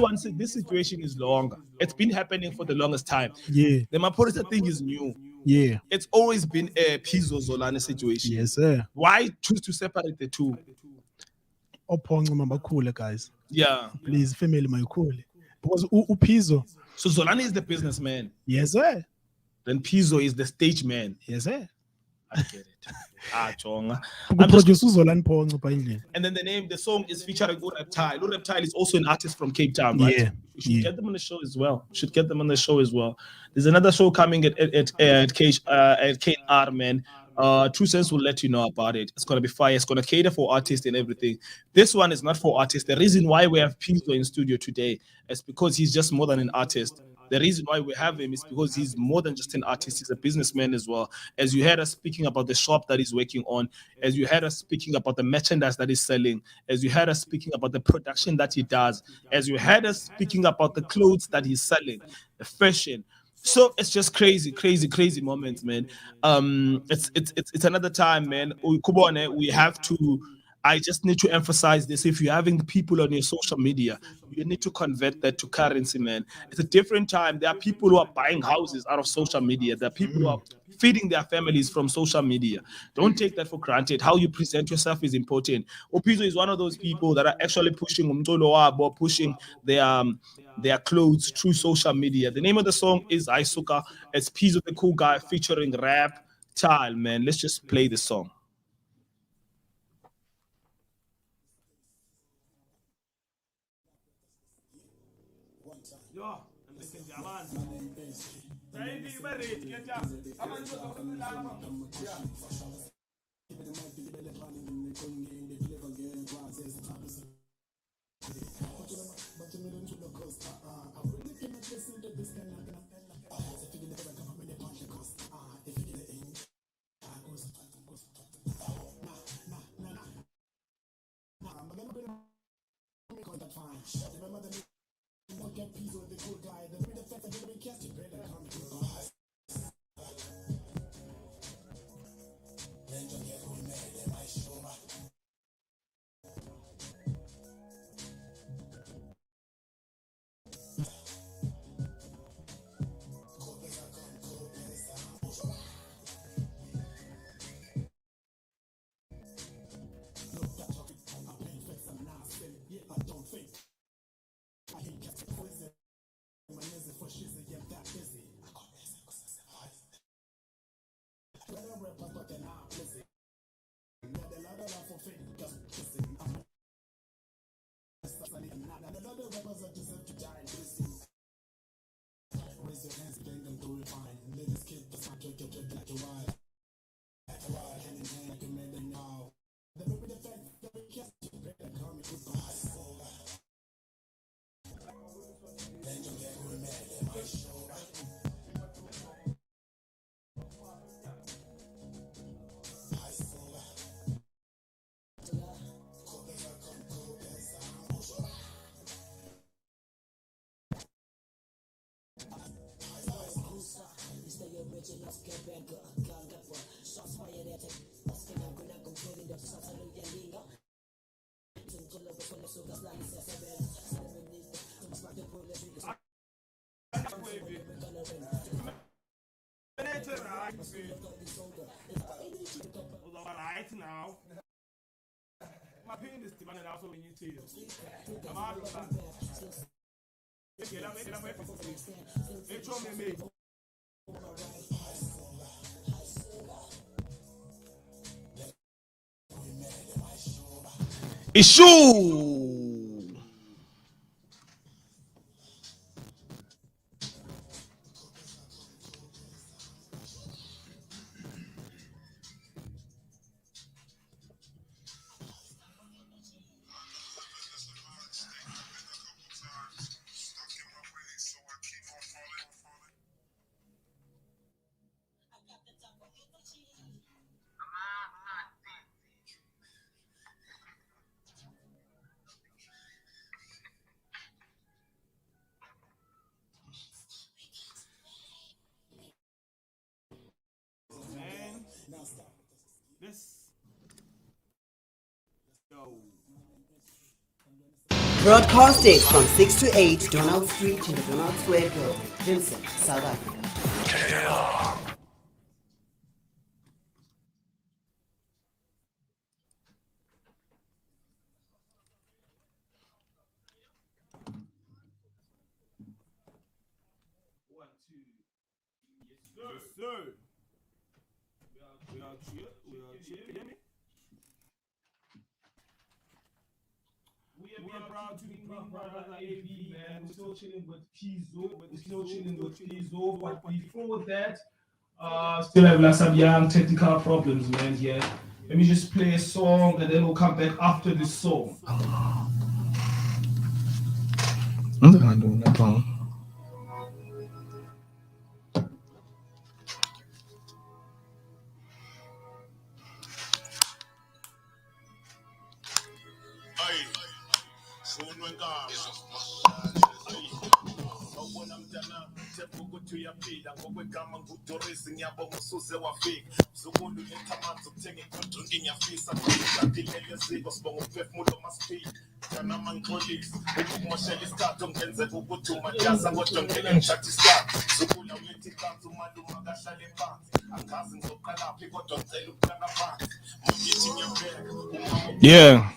situation is longer. It's been happening for the longest time. Yeah. The Maporisa thing is new. Yeah. It's always been a Pizzo Zolani situation. Yes, sir. Why choose to separate the two? Ophonco mabakhule, guys. Yeah. Please, family mayikhule. Because Pizzo. So Zolani is the businessman. Yes, sir. Then Pizzo is the stage man. Yes, sir. I get it. Chonga. Produce Zolani Ponco pa endlini. And then the song is featuring Reptile. Reptile is also an artist from Cape Town, right? Yeah. We should get them on the show as well. There's another show coming at KNR, man. True Sense will let you know about it. It's gonna be fire. It's gonna cater for artists and everything. This one is not for artists. The reason why we have Pizzo in studio today is because he's just more than an artist. The reason why we have him is because he's more than just an artist. He's a businessman as well. As you heard us speaking about the shop that he's working on, as you heard us speaking about the merchandise that he's selling, as you heard us speaking about the production that he does, as you heard us speaking about the clothes that he's selling, the fashion. So it's just crazy moments, man. It's another time, man. We have to. I just need to emphasize this. If you're having people on your social media, you need to convert that to currency, man. It's a different time. There are people who are buying houses out of social media. There are people who are feeding their families from social media. Don't take that for granted. How you present yourself is important. Opizo is one of those people that are actually pushing their clothes through social media. The name of the song is Aisuka. It's Pizzo the Cool Guy featuring Rap Tile, man. Let's just play the song. Now, my pain is demanded also when you tell Issue. Broadcasting from 6 to 8, Donald Street in the Donald Square Building, Vincent, South Africa. KR. We are proud to be brother AV, man. We're still chilling with Pizzo. But before that, still have like some young technical problems, man. Yeah. Let me just play a song and then we'll come back after this song. Yeah.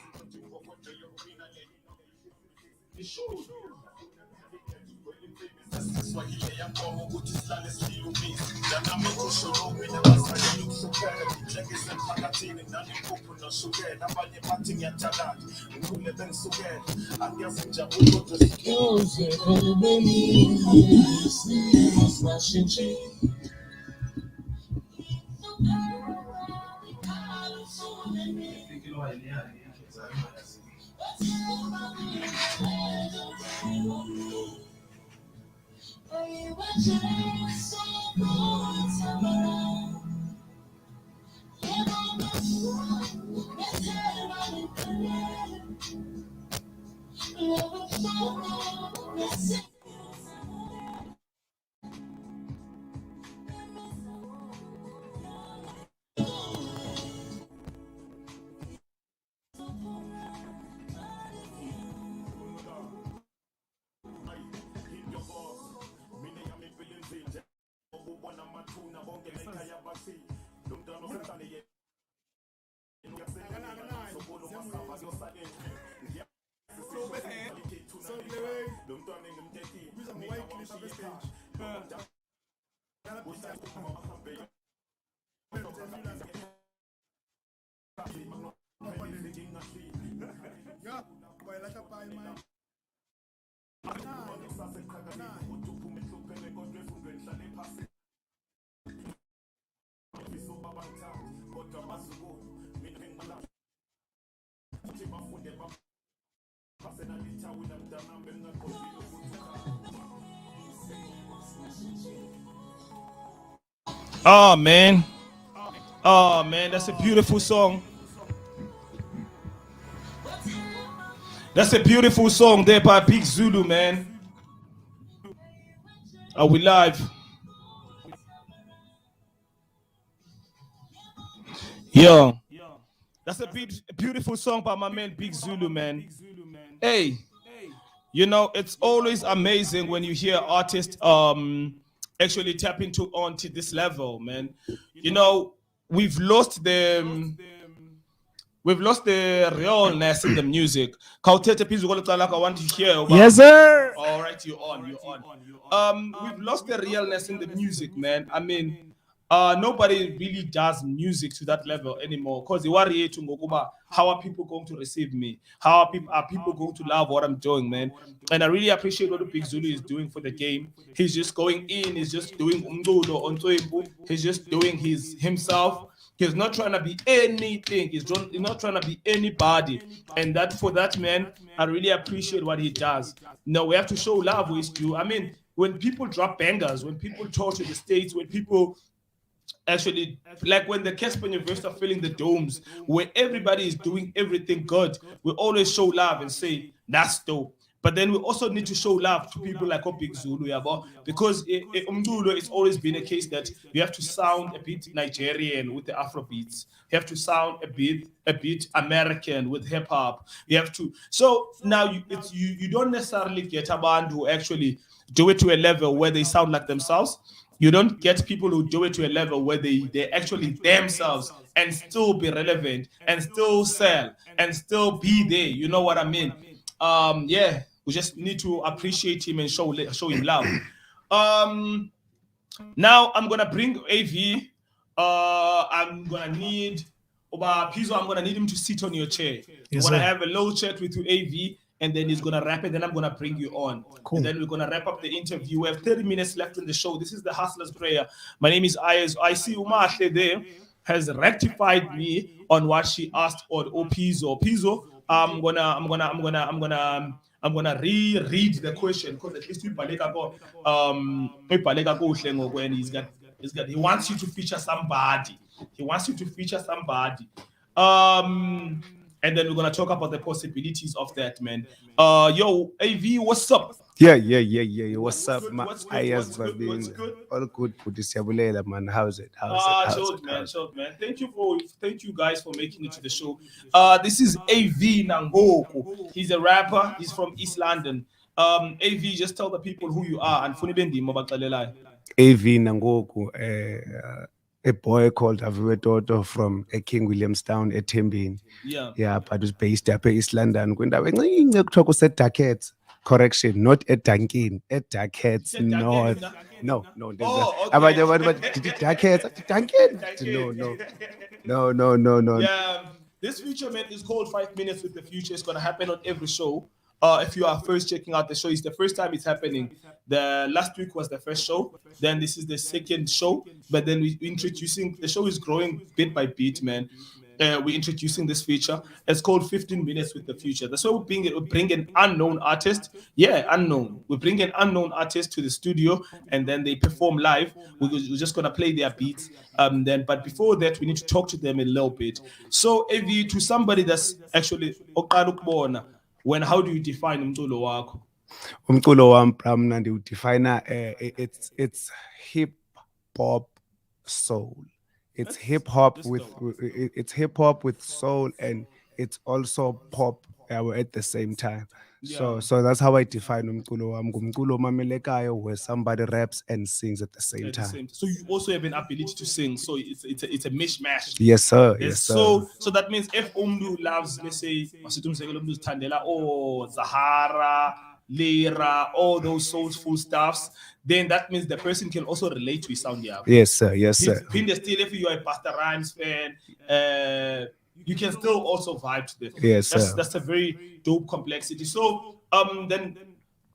Oh man, that's a beautiful song. That's a beautiful song there by Big Zulu, man. Are we live? Yeah. That's a beautiful song by my man Big Zulu, man. Hey, you know, it's always amazing when you hear artists actually tap onto this level, man. You know, we've lost the realness in the music. I want to hear about. Yes, sir. All right, you're on. We've lost the realness in the music, man. I mean, nobody really does music to that level anymore. Because they worry to go, how are people going to receive me? How are people going to love what I'm doing, man? And I really appreciate what the Big Zulu is doing for the game. He's just going in. He's just doing umdulo on Toibu. He's just doing himself. He's not trying to be anything. He's not trying to be anybody. And that for that, man, I really appreciate what he does. No, we have to show love with you. I mean, when people drop bangers, when people tour to the States, when people actually, like when the Casper University are filling the domes, where everybody is doing everything good, we always show love and say, that's dope. But then we also need to show love to people like Big Zulu, yabo, because umculo, it's always been a case that you have to sound a bit Nigerian with the Afro beats. You have to sound a bit American with hip hop. You have to. So now you don't necessarily get a band who actually do it to a level where they sound like themselves. You don't get people who do it to a level where they actually themselves and still be relevant and still sell and still be there. You know what I mean? Yeah, we just need to appreciate him and show him love. Now I'm gonna bring AV. I'm gonna need Pizzo. I'm gonna need him to sit on your chair. Yes, we're gonna sir. have a low chat with you, AV, and then he's gonna wrap it. Then I'm gonna bring you on. Cool. And then we're gonna wrap up the interview. We have 30 minutes left in the show. This is the Hustler's Prayer. My name is AYERZ. I see Umahle there has rectified me on what she asked on Pizzo. Pizzo, I'm gonna reread the question because at least we he wants you to feature somebody. He wants you to feature somebody. And then we're gonna talk about the possibilities of that, man. Yo, AV, what's up? Yeah. What's up, man? What's good? AYERZ, What's good? all good. Put this man. How's it? Short, man. Thank you guys for making it to the show. This is AV Nangoko. He's a rapper. He's from East London. AV, just tell the people who you are and Funibendi Mobakalelai. AV Nangoku, a boy called Aviwe Toto from King Williamstown, Tembin. Yeah, but was based up in East London. Talk said Duckheads. Correction, not at Dunkin, at Duckheads North. No. Okay. Did it Duckheads? Dunkin? No. Yeah, this feature, man, is called 5 Minutes with the Future. It's gonna happen on every show. If you are first checking out the show, it's the first time it's happening. The last week was the first show. Then this is the second show. But then we're introducing, the show is growing bit by bit, man. We're introducing this feature. It's called 15 Minutes with the Future. That's why we bring an unknown artist. Yeah, unknown. We bring an unknown artist to the studio and then they perform live. We're just going to play their beats. But before that, we need to talk to them a little bit. So, AV, to somebody that's actually, how do you define umculo wakho? Umculo wam mna ndiwudefina it's hip hop soul. It's hip hop with soul and it's also pop at the same time. So that's how I define umculo wam. Ngumculo omamelekayo where somebody raps and sings at the same time. So you also have an ability to sing. So it's a mishmash. Yes, sir. So that means if umdu loves, let's say, Tandela or Zahara, Lira, all those soulful stuffs, then that means the person can also relate to his sound. Yeah. Yes, sir. Still, if you are a Pastor Rhymes fan, you can still also vibe to this. Yes, sir. That's a very dope complexity. So then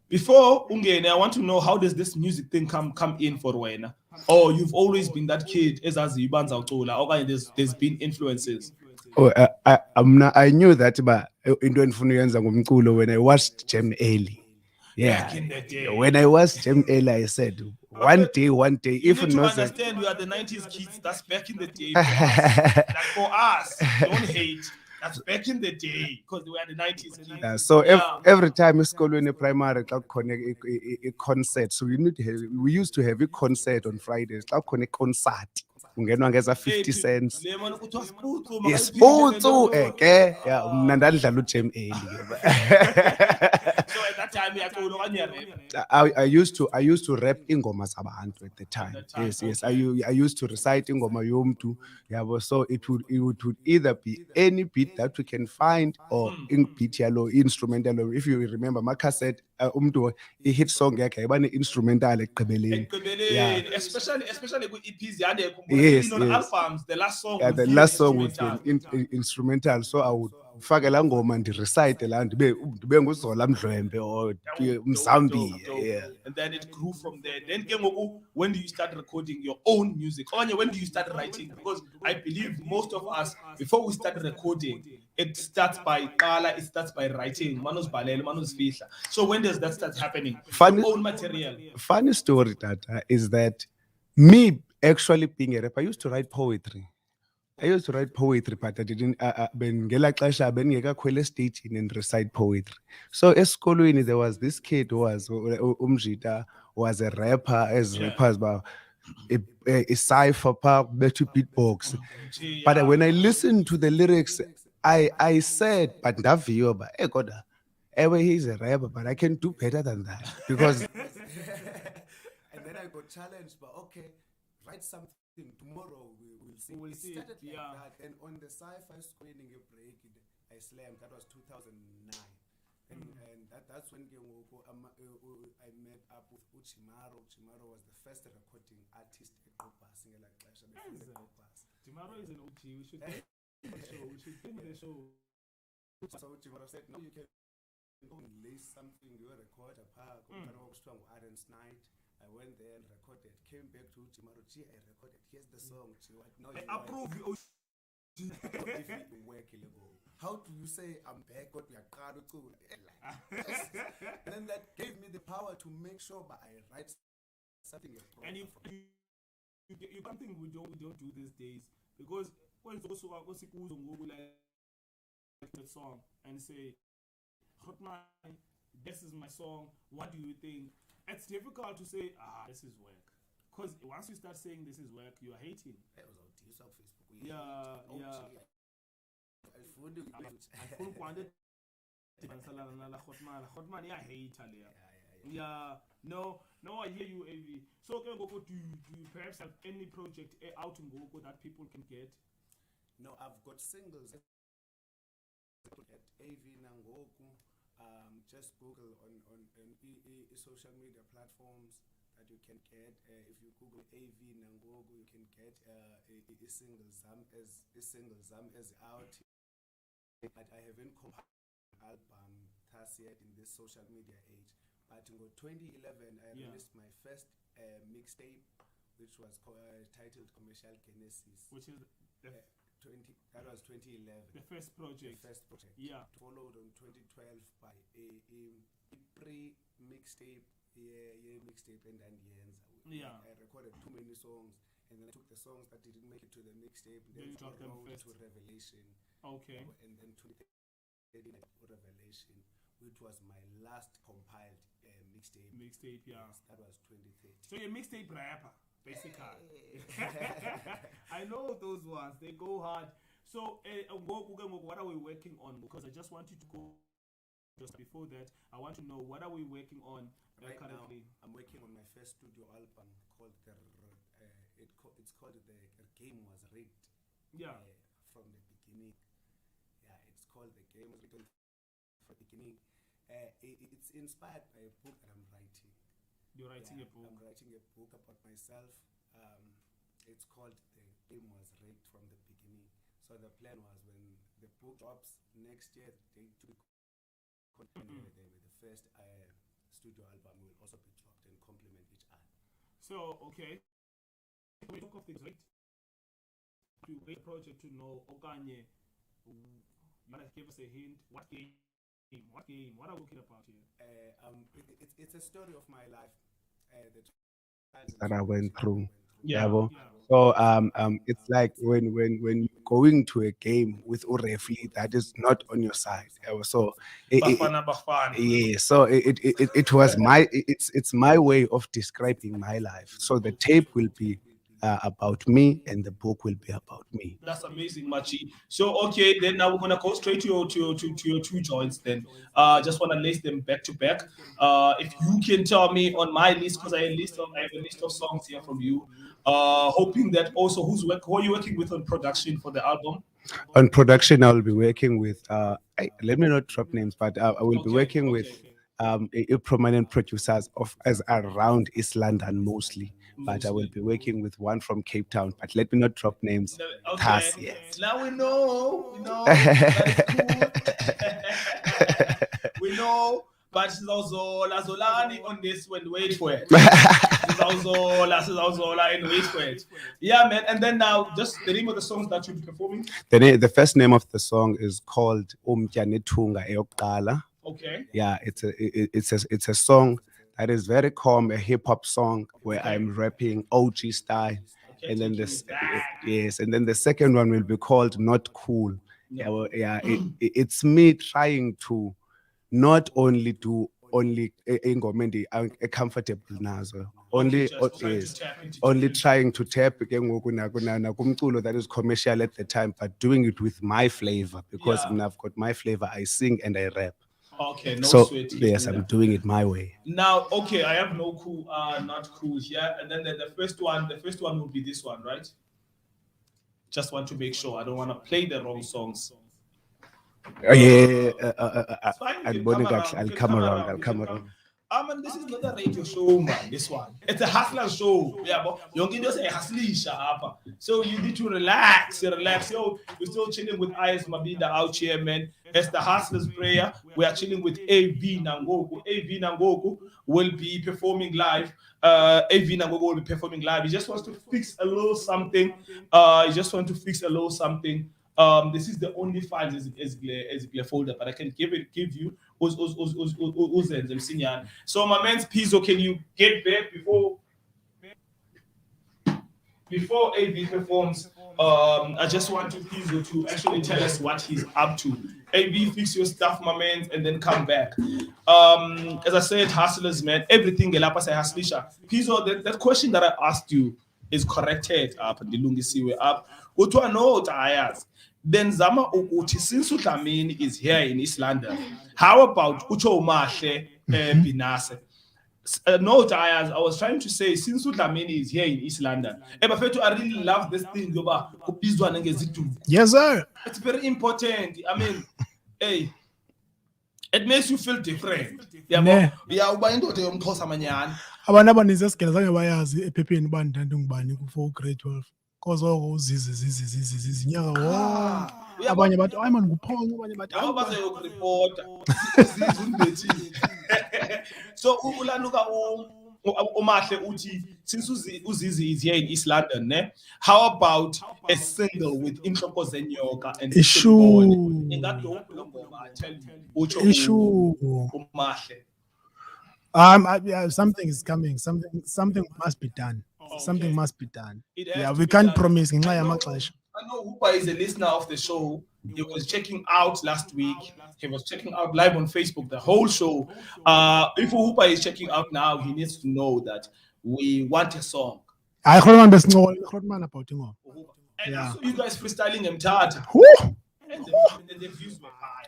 before Ungene, I want to know, how does this music thing come in for Wena? Or you've always been that kid as there's been influences. I knew that, but when I watched Jem Early. Yeah. Back in the day. When I was Jem Early, I said, one day, You if need to not, understand, we are the 90s kids. That's back in the day. Like for us, don't hate. That's back in the day because we are the 90s kids. so every time school in the primary, a concert. So we used to have a concert on Fridays. A concert. Ungenwa ngeza 50 cents. Yes, okay. Yeah, mnandadla uJem Early. So at that time, I used to rap ingoma zabantu at the time. Yes. I used to recite ingoma yomtu. Yeah, so it would either be any beat that we can find or in beat yalo instrumental. If you remember my cassette, umtu a hit song yakhe ibane instrumental ekugqibeleni. Yeah. Especially with EPs, Yes. albums, the last song. Yeah, the last song would be instrumental. So I would fake la ngoma and recite la ndibe nguZola Mdlwembe or Mzambi. Yeah. And then it grew from there. Then when do you start recording your own music? Onye, when do you start writing? Because I believe most of us, before we start recording, it starts by writing. Manos balele, manos fihla. So when does that start happening? Funny- Your own material. Funny story that is that me actually being a rapper, I used to write poetry. I used to write poetry, but I didn't. Bengela xesha bengekakhwela staging and recite poetry. So esikolweni there was this kid who was umjita was a rapper. As rappers, but a cipher pop, better beatbox. But when I listened to the lyrics, I said, but Davio, but Ekoda, ever he's a rapper, but I can do better than that because. And then I got challenged, but okay, write something tomorrow. We'll see. It started like that. And on the sci-fi screening break, I slammed. That was 2009. And that's when I met up with Uchimaro. Uchimaro was the first recording artist at Kopa, singing like Clash. Uchimaro is an OG. We should get the show. We should get the show. So Uchimaro said, no, you can release something, you record a park, Aaron's Night. I went there and recorded, came back to Uchimaro, I recorded, here's the song. I approve you. How do you say I'm back? What we are and then that gave me the power to make sure, but I write something. And you something we don't do these days because when it's also like the song and say, this is my song. What do you think? It's difficult to say, this is work. Because once you start saying this is work, you are hating. Yeah. Yeah, no, I hear you, AV. So, okay, do you perhaps have any project out in Gogo that people can get? No, I've got singles at AV Nangoku. Just Google on social media platforms that you can get. If you Google AV Nangoku, you can get a single Zam as out. But I haven't compiled an album yet in this social media age. But in 2011, I released my first mixtape, which was titled Commercial Genesis. Which is that was 2011. The first project. Yeah. Followed on 2012 by a pre-mixtape, mixtape and then I recorded too many songs, and then I took the songs that didn't make it to the mixtape, then dropped them first to Revelation. Okay. And then 2013 Revelation, which was my last compiled mixtape. Yeah. Yes, that was 2013. So you're a mixtape rapper, basically. I know those ones. They go hard. So, what are we working on? Because I just want you to go. Just before that, I want to know what are we working on currently. Now, I'm working on my first studio album called it's called The Game Was Rigged. Yeah. From the beginning. Yeah, it's called The Game Was Rigged from the beginning. It's inspired by a book that I'm writing. You're writing a book? I'm writing a book about myself. It's called The Game Was Rigged from the beginning. So the plan was when the book drops next year, the first studio album will also be dropped and complement each other. So, okay. When we talk of things, right? To make a project to know, Okanye, you want to give us a hint? What game? What are we talking about here? It's a story of my life. That I went through. So it's like when you're going to a game with Urefli that is not on your side. So so it was it's my way of describing my life. So the tape will be about me and the book will be about me. That's amazing, Machi. So okay, then now we're gonna go straight to your two joints. Then just want to list them back to back. If you can tell me on my list, because I have a list of songs here from you. Hoping that also who are you working with on production for the album? On production, I will be working with let me not drop names, but I will be working with a prominent producers as around East London mostly. But I will be working with one from Cape Town. But let me not drop names. Okay. Now we know. That's cool. We know. But Zola Zolani on this one. Wait for it. Zola and wait for it. Yeah, man. And then now, just the name of the songs that you'll be performing. The first name of the song is called Umtyanetunga Eyoqala. Okay. Yeah, it's a song that is very calm, a hip hop song where I'm rapping OG style. and then this, yes, and then the second one will be called Not Cool. It's me trying to not only do only comfortable nazo, only trying to tap kumculo that is commercial at the time, but doing it with my flavor, because I've got my flavor. I sing and I rap. Okay, no So sweat. yes, I'm doing it my way. Now, okay, I have no cool, not cool here, and then the first one will be this one, right? Just want to make sure I don't want to play the wrong songs. I'll come around. Man, this is not a radio show, man. This one, it's a hustler show. Yeah, but you don't say hustler. So you need to relax. Yo, we're still chilling with AYERZ MABINDA out here, man. It's the hustler's prayer. We are chilling with AV Nangoku. AV Nangoku will be performing live. AV Nangoku will be performing live. He just wants to fix a little something. This is the only files as a folder, but I can give you. So my man's Pizzo, can you get back before AV performs? I just want Pizzo to actually tell us what he's up to. AV, fix your stuff, my man, and then come back. As I said, hustlers, man, everything gelapa say hustlisha. Pizzo, that question that I asked you is corrected up and the lungisiwe up. Go to a note, AYERZ. Then Zama Okuti, since Utlamini is here in East London, how about Ucho Mahle Binase? Note, AYERZ, I was trying to say, since Utlamini is here in East London, I really love this thing. Yes, sir. It's very important. I mean, hey, it makes you feel different. Abantu abaninzi esigele zange bayazi ephepheni bandanda ngubani ku grade 12. Cause all zizi nyaka abanye bathi hayi man nguphongo, abanye bathi reporter. So ulanuka umahle uthi since uzizi is here in East London, ne? How about a single with inhloko zenyoka and issue? I tell you, Issue. umahle. Something is coming. Something must be done. Something must be done. Yeah, we can't promise. I know Hooper is a listener of the show. He was checking out last week. He was checking out live on Facebook the whole show. If Hooper is checking out now, he needs to know that we want a song. I remember about and so you guys freestyling him tired. And the views were high.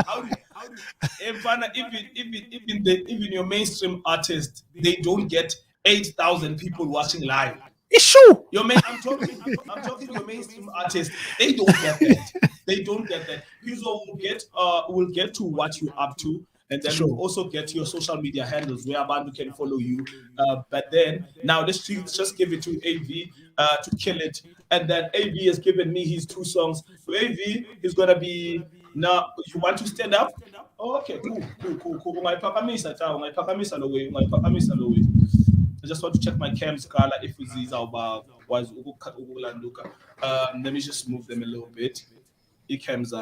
How do even your mainstream artists, they don't get 8,000 people watching live. Issue. I'm talking your mainstream artists. They don't get that. Pizzo will get to what you're up to, and then we'll also get your social media handles where Abandu can follow you. But then now let's just give it to AV to kill it. And then AV has given me his 2 songs. So AV is gonna be now. You want to stand up? Oh, okay, cool. I just want to check my cam scala if it's about was let me just move them a little bit. Cams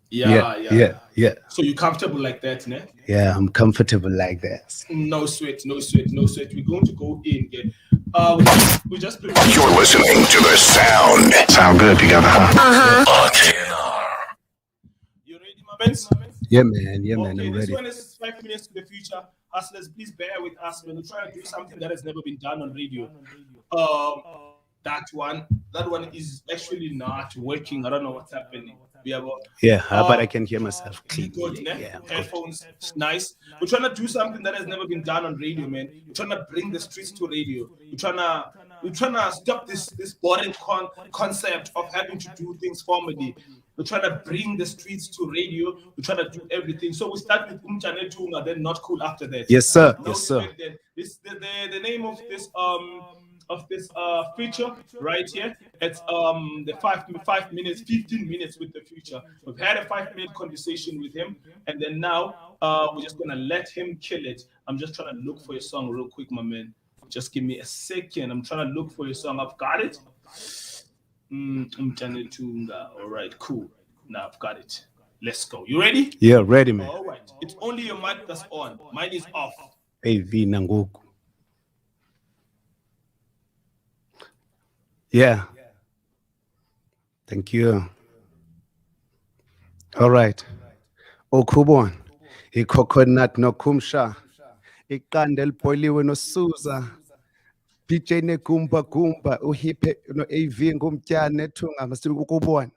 Yeah. So you're comfortable like that, ne? Yeah, I'm comfortable like that. No sweat. We're going to go in. We just You're listening to the sound. Sound good together, huh? KNR. You ready, my man? Yeah, man. I'm ready. This one is 5 minutes to the future. Hustlers, please bear with us. We're trying to do something that has never been done on radio. That one is actually not working. I don't know what's happening. But I can hear myself clean. Good, headphones, nice. We're trying to do something that has never been done on radio, man. We're trying to bring the streets to radio. We're trying to stop this boring concept of having to do things formally. We're trying to bring the streets to radio. We're trying to do everything. So we start with Umchane Tunga, then Not Cool after that. Yes, sir. The name of this feature right here. It's the 5 minutes, 15 minutes with the future. We've had a 5-minute conversation with him, and then now we're just gonna let him kill it. I'm just trying to look for your song real quick, my man. Just give me a second. I'm trying to look for your song. I've got it. All right, cool. Now I've got it. Let's go. You ready? Yeah, ready, man. All right. It's only your mic that's on. Mine is off. AV Nangoku. Yeah. Thank you. All right. Okhubon. Coconut no kumsha. Ikandel boiliwe no suza. PJ ne gumba gumba. Uhipe no AV ngumtyane thunga. Masithi ukubona.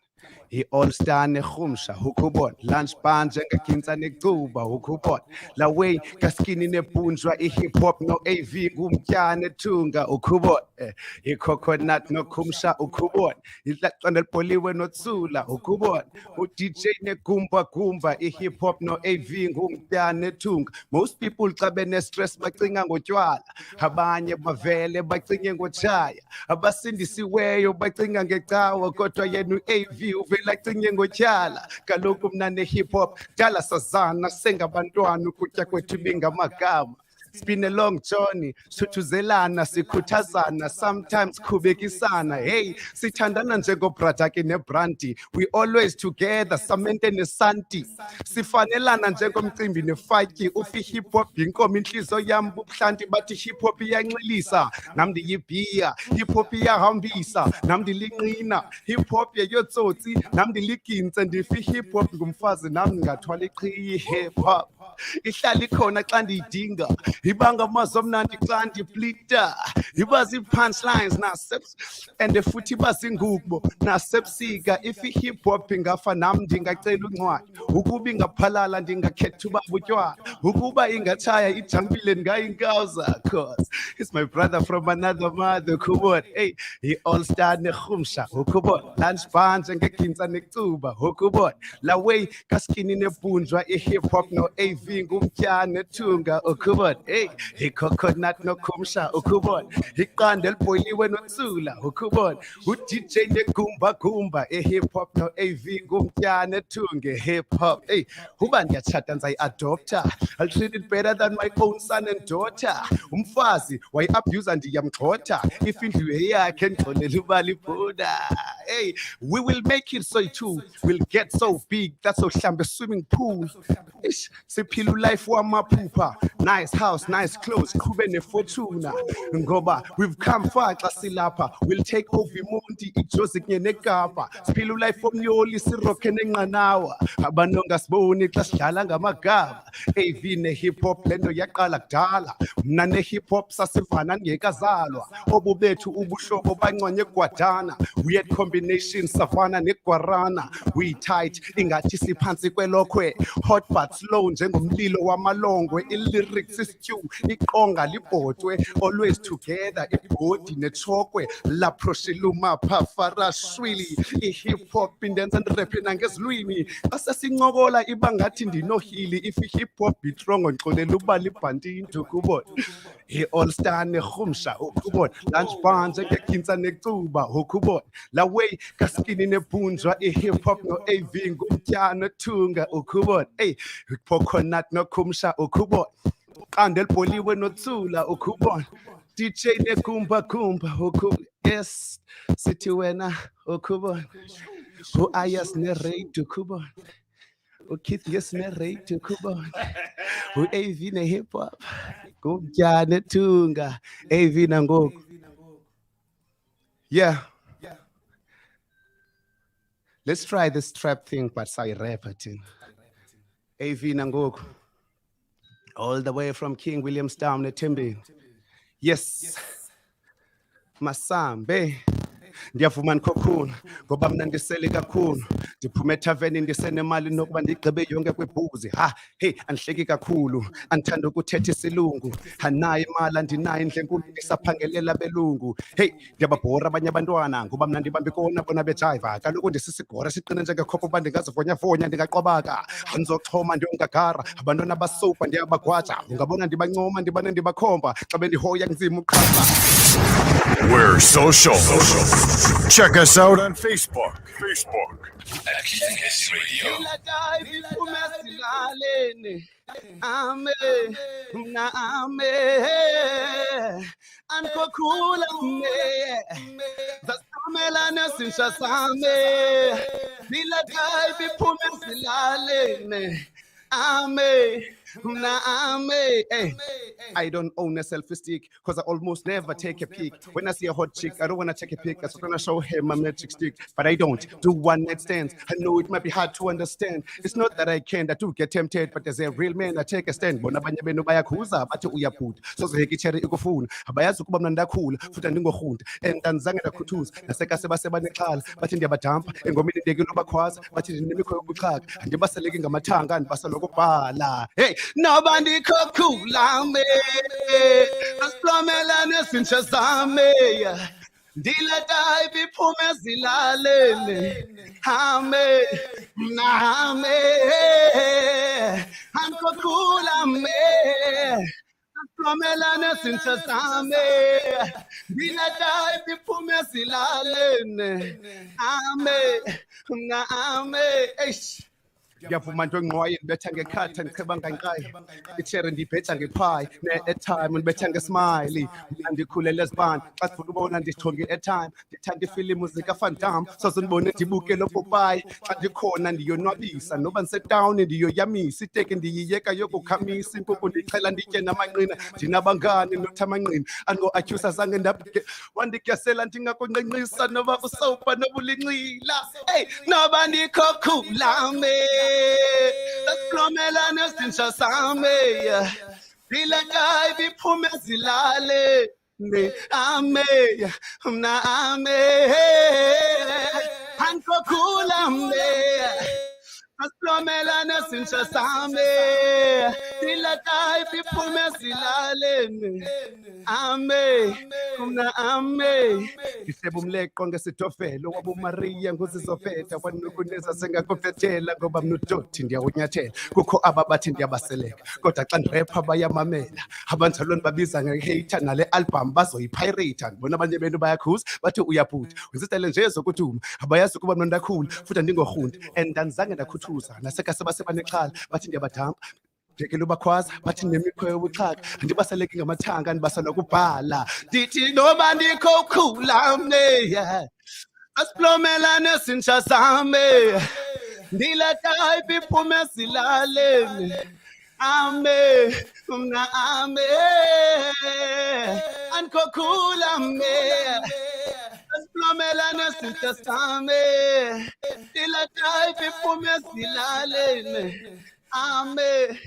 I-all star nehumsha ukubona lunch bar njengeginsa necuba ukubona la way kaskini nebunjwa i-hip hop no AV ngumtyane ethunga ukubona i-coconut nokhumsha ukubona ilaqanda libholiwe notsula ukubona u-DJ negumba gumba i-hip hop no AV ngumtyane ethunga. Most people xa bene-stress bacinga ngotywala, abanye bavele bacinge ngotshaya, abasindisiweyo bacinga ngecawa kodwa yena u-AV uvela cinge ngotyala. Kaloku mna ne-hip hop dala sazana sengabantwana ukutya kwethu bingamagama. It's been a long journey, suthuzelana sikhuthazana sometimes khubekisana. Hey, sithandana njengobradaki nebranti, we always together samente nesanti. Sifanelana njengomcimbi nefatyi, ufi hip hop yinkomo inhliziyo yam bubuhlanti bathi hip hop iyanxilisa, nam ndiyibhiya, hip hop iyahambisa, nam ndilinqina, hip hop yeyotsotsi, nam ndiligintse, ndifi hip hop ngumfazi, nam ndingathwala iqhiyi. Hip hop ihlala ikhona xa ndiyidinga, ibanga amazwi amnandi xa ndiplita, iba zii-punchlines and futhi iba zingubo nasebusika. If i-hip hop ingafa nam ndingacela uncwadi, ukuba ingaphalala ndingakhetha uba butywala, ukuba ingatshaya ijampile ndingayinkaza, cause it's my brother from another mother. Ukubona hey, i-all star nerhumsha ukubona lunch bar njengegintsa necuba ukubona la way kaskini nebunjwa i-hip hop no AV ngumtyane ethunga ukubona hey, i-coconut nokhumsha ukubona iqanda elibhoyiliwe notsula ukubona u-DJ negumba gumba i-hip hop no AV ngumtyane ethunga hip hop. Hey, uba ndiyatshata ndizayi-adopter, I'll treat it better than my own son and daughter. Umfazi wayi-abuser ndiyamgxotha, if indlu yakhe ndixolela uba libhuda. Hey, we will make it so too, we'll get so big that's ohlambe swimming pool. Ish, siphila ulife wamaphupha, nice house, nice clothes, qhube nefortuna. Ngoba we've come far xa silapha, we'll take over imonti, ijozi kunye nekapa. Siphila ulife omnyoli, sirokhe nenqanawa, abanonga siboni xa sidlala ngamagama. AV ne-hip hop lento yaqala kudala, mna ne-hip hop sasivana ndingekazalwa. Obu bethu ubuhlobo bancwanye egwadana, weird combination savana negwarana. We tight ingathi siphansi kwelokhwe, hot but slow njengomlilo wamalongwe. I-lyrics is-stew, iqonga libhotwe, always together ibhodi nechokwe. Laproshiluma phafarashwili, i-hip hop indenza ndirephe nangezilwimi. Asesincokola iba ngathi ndinohili, if i-hip hop itrongo ndixolela uba libhantinto ukubona. I-all star nerhumsha ukubona lunch bar njengegintsa necuba ukubona la way kaskini nebunjwa i-hip hop no AV ngumtyane ethunga ukubona hey, coconut nokhumsha ukubona qanda elibholiwe notsula ukubona DJ negumba gumba ukubona. Yes, sithi wena ukubona u-AYERZ ne-rate ukubona uKeith Ngesi ne-rate ukubona u-AV ne-hip hop ngumtyane ethunga AV nangoku. Yeah. Let's try this trap thing, but say rap it in. AV nangoku. All the way from King Williamstown, Timby. Yes. Masambe. Ndiyavuma ndikhokhuna ngoba mna ndisele kakhulu, ndiphume ethaveni ndisenemali nokuba ndigqibe yonke kwibhuzi. Ha, hey, andihleki kakhulu, andithanda ukuthetha isilungu, anayo imali andinayo indlenkulu ndisaphangelela belungu. Hey, ndiyababhora abanye abantwana ngoba mna ndibambe kona bona bejayiva, kaloku ndisisigora siqine njengekhopho uba ndingazivonyavonya ndingaqwabaka. Andizoxhoma ndiyongagara, abantwana basopa ndiyabagwaja, ungabona ndibancoma ndibane ndibakhomba xa bendihoya nzima uqhaba. We're social. Check us out on Facebook. AYERZ Radio. I don't own a selfie stick because I almost never take a pic. When I see a hot chick, I don't want to take a pic. I just want to show her my magic stick, but I don't do one night stands. I know it might be hard to understand. It's not that I can't, I do get tempted, but as a real man, I take a stand. Bona abanye benu bayakhuza bathi uyaphuta. Sozeke ichere ikufuna. Abayazi ukuba mna ndakhula futhi andingorhunta. And andizange ndakhuthuza. Nasekase basebanexhala bathi ndiyabadampa engomini ndekile ubakhwaza bathi ndinemikho yokuxhaka. Andibaseleki ngamathanga andibasela ukubhala. Hey, nobody cool me. Asiplomela nezintsha zami. Dilata iphume zilalele. Hame, name. Ankokhula me. Asiplomela nezintsha zami. Dilata iphume zilalele. Hame, name. Eish. Ngiyavuma nje ngqwaye ndibetha ngekhatha ndicheba nganqayi ichere ndibhetha ngepie ne-airtime ndibetha ngesmile andikhulele ezibani xa sifuna ubona ndithonge i-airtime ndithanda ifilimu zika-Van Damme soze ndibone ndibuke lo Popeye xa ndikhona ndiyonwabisa noba ndisetawuni ndiyoyamisa iteki ndiyiyeka yokukhamisa inkukhu ndixhela nditye namanqina ndinabangani nothi amanqina andingo-atyusa zange ndabheke wandigyasela ndingakunqenqisa noba usawuba nobulinxila hey noba ndikhokhulame Asiplomela nezintsha zami. Dilata iphume zilale. Ame, mna ame. Ankokhula me. Asiplomela nezintsha zami. Dilata iphume zilale. Ame, mna ame. Isebo umleqo ngesitofelo wabuMaria ngozizofetha wanokuneza sengakufethela ngoba mnudoti ndiyawunyathela kukho ababathi ndiyabaseleka kodwa xa ndirepha bayamamela abanjalweni babiza ngehater nale album bazoyipirate bona abanye benu bayakhuza bathi uyaphutha wenzisele nje zokuduma abayazi ukuba mna ndakhula futhi andingorhunta and andizange ndakhuthuza nasekase basebanexhala bathi ndiyabadampa ndekele ubakhwaza bathi nemikho yobuxhaka andibaseleki ngamathanga andibasela ukubhala ndithi noba ndikhokhula mne asiplomela nezintsha zami ndilata iphume zilaleni ame mna ame ankokhula mne asiplomela nezintsha zami ndilata iphume zilaleni ame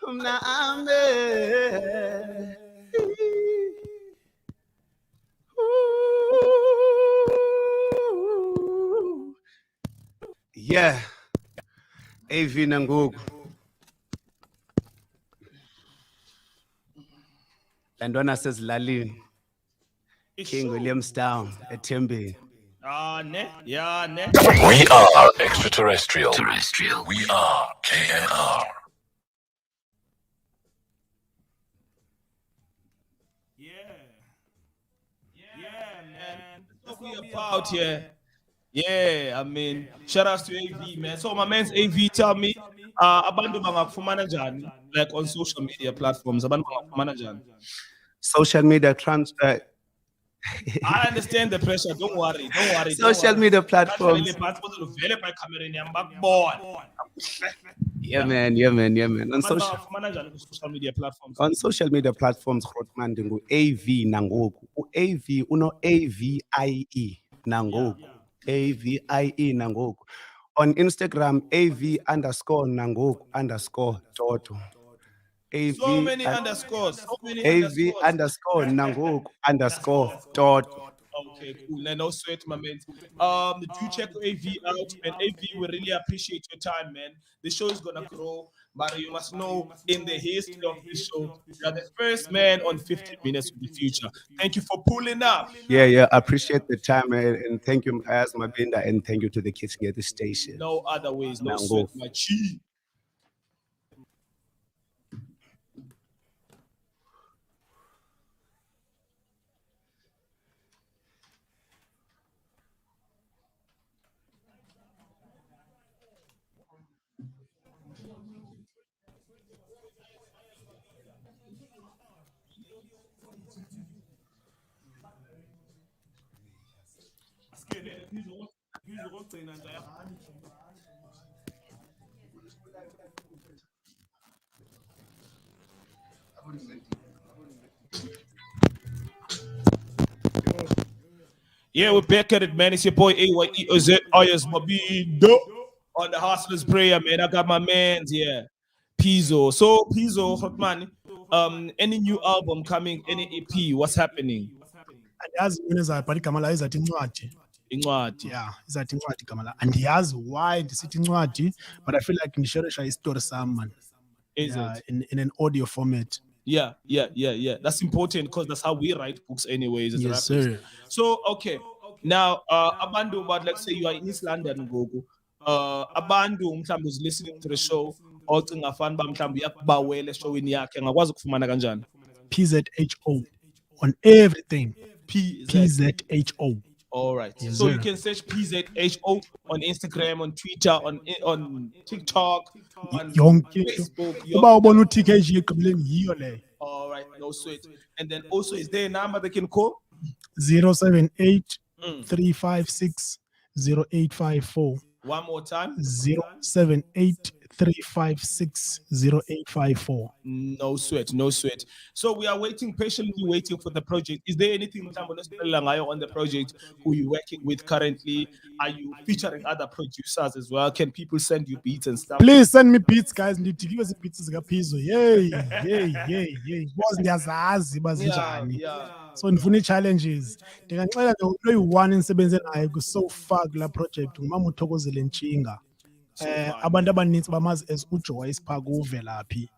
mna ame. Yeah, AV nangoku. Lantwana sezilalini. King Williamstown eThembeni. Ne? Yeah, ne? We are extraterrestrial. We are KNR. Yeah, man. That's what we about here. Yeah, I mean, shout outs to AV, man. So my man's AV tell me, abantu bangakufumana njani, like on social media platforms. Abantu bangakufumana njani. Social media I understand the pressure. Don't worry. Social media platforms. Yeah, man. On social media platforms. On social media platforms, Grootman dingo AV nangoku. AV uno AVIE nangoku. AVIE nangoku. On Instagram, AV_nangoku_ Toto. So many underscores. AV_nangoku_ Toto. Okay, cool. And no sweat, my man. Do check AV out, and AV, we really appreciate your time, man. The show is gonna grow, but you must know, in the history of this show, you are the first man on 15 Minutes of the Future. Thank you for pulling up. Yeah. I appreciate the time, and thank you, as MABINDA, and thank you to the kids at the station. No other ways, no sweat, my chi. Yeah, we're back at it, man. It's your boy AYERZ MABINDA on the Hustlers Prayer, man. I got my man's here, Pizzo. So Pizzo, Hotman, any new album coming, any EP, what's happening? Andiyazi mina izabhala igama layo izathi incwadi. Incwadi. Yeah, izathi incwadi igama layo. Andiyazi why ndisithi incwadi, but I feel like ndisherisha istory sam, man. Is it? In an audio format. Yeah. That's important because that's how we write books, anyways. As Yes, rappers. sir. So okay, now Abandu, but let's say you are in East London, Gogo. Abandu mhlambe is listening to the show. Ocinga fan ba mhlambe yakubawela eshowini yakhe ngakwazi ukufumana kanjani? PZHO on everything. PZHO. PZHO. All right. Yes, So sir. you can search PZHO on Instagram, on Twitter, on TikTok, on Yonke into. Facebook. Uba ubona uTKG egqibeleni yiyo leyo. All right, no sweat. And then also, is there a number they can call? 078 356 0854. One more time. 078 356 0854. No sweat, no sweat. So we are patiently waiting for the project. Is there anything on the project who you're working with currently? Are you featuring other producers as well? Can people send you beats and stuff? Please send me beats, guys. Ndithi give us beats zikaPizzo. Yay. Because ndiyazazi bazinjani. So ndifuna challenges. Ndingaxela lo1 ensebenze naye ku so far la project ngumama uThokozele Ntshinga. Abantu abaninzi bamazi as uJoyce Park uvelaphi.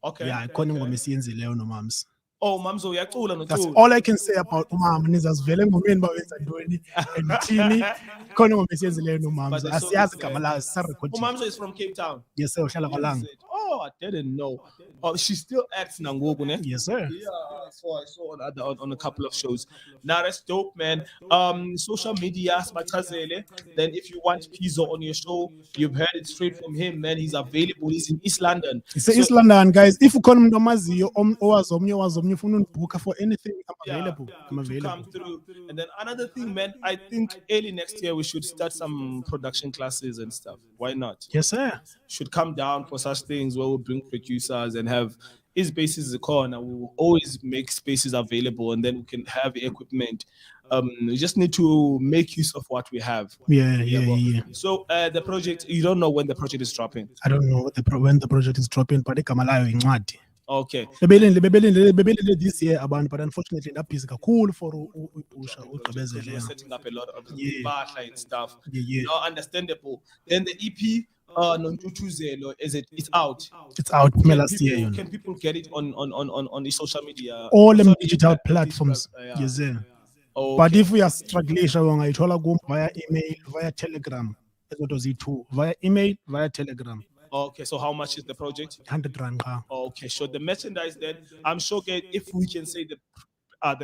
Okay. Yeah, ikhona ingoma esiyenzileyo nomams. Oh, Mamzo, uyacula no. That's all I can say about umama. Nizazivele engomeni bawenza ntoni andithini. Ikhona ingoma esiyenzileyo nomams. Asiyazi igama layo sisarecord. Mamzo is from Cape Town. Yes sir, uhlala kwaLanga. Oh, I didn't know. Oh, she still acts Nangoku, ne? Yes sir. Yeah, I saw on a couple of shows. Now that's dope, man. Social media, then if you want Pizzo on your show, you've heard it straight from him, man. He's available. He's in East London. It's East London, guys. If you call me Omaziyo, owazomnye ufuna undibuka for anything, I'm available. I'm to available. come through. And then another thing, man, I think early next year we should start some production classes and stuff. Why not? Yes sir. Should come down for such things where we'll bring producers and have his bases a corner. We will always make spaces available and then we can have equipment. We just need to make use of what we have. Yeah. So the project, you don't know when the project is dropping. I don't know when the project is dropping, but igama layo incwadi. Okay. Bebelindele this year abantu, but unfortunately that busy kakhulu for uPusha uGqibezele. We're setting up a lot of Yeah. and stuff. Yeah. No, understandable. Then the EP Nontutuzelo, it's out. It's out last year. You know. Can people get it on the social media? All them social digital media platforms. Yeah. Yes sir. Okay. But if we are struggling, ungayithola kum via email, via Telegram. Via email, via Telegram. Okay, so how much is the project? 100 rand. Okay, so the merchandise then, I'm sure if we can say the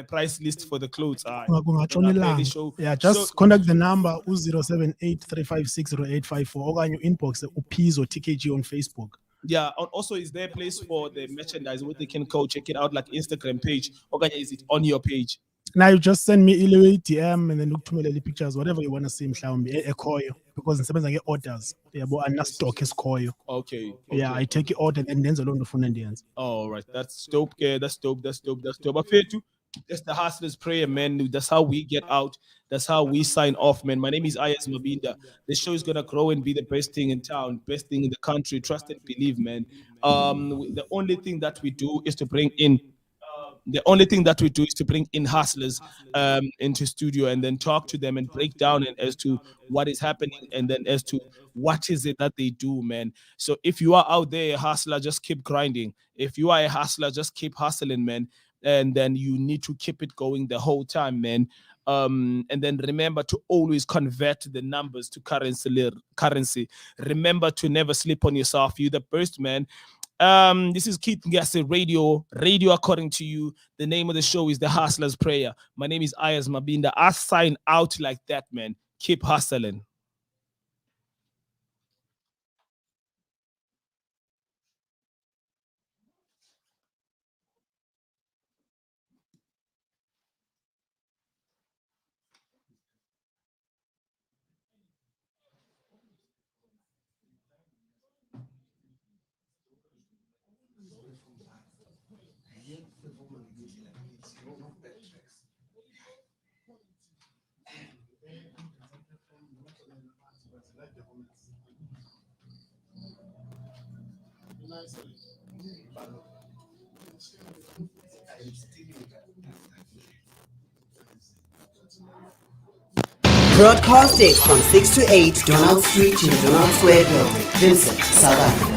price list for the clothes. Yeah, just contact the number 078 356 0854 or you inbox Pizzo TKG on Facebook. Yeah, and also is there a place for the merchandise where they can go check it out, like Instagram page, or is it on your page? Now you just send me a DM and then look to me the pictures, whatever you want to see, because in some orders, yeah, but I'm not stock is koyo. Okay. Yeah, I take it order and then alone the phone and the ends. All right, that's dope. Yeah, that's dope. But fair too. That's the Hustlers Prayer, man. That's how we get out. That's how we sign off, man. My name is AYERZ MABINDA. The show is gonna grow and be the best thing in town, best thing in the country. Trust and believe, man. The only thing that we do is to bring in. Hustlers into studio and then talk to them and break down as to what is happening and then as to what is it that they do, man. So if you are out there a hustler, just keep grinding. If you are a hustler, just keep hustling, man. And then you need to keep it going the whole time, man. And then remember to always convert the numbers to currency. Remember to never sleep on yourself. You're the best, man. This is Keith Ngase Radio according to you. The name of the show is The Hustler's Prayer. My name is AYERZ MABINDA. I sign out like that, man. Keep hustling. Broadcasting from 6 to 8 Donald Street in the Donald Square building, Vincent, South Africa.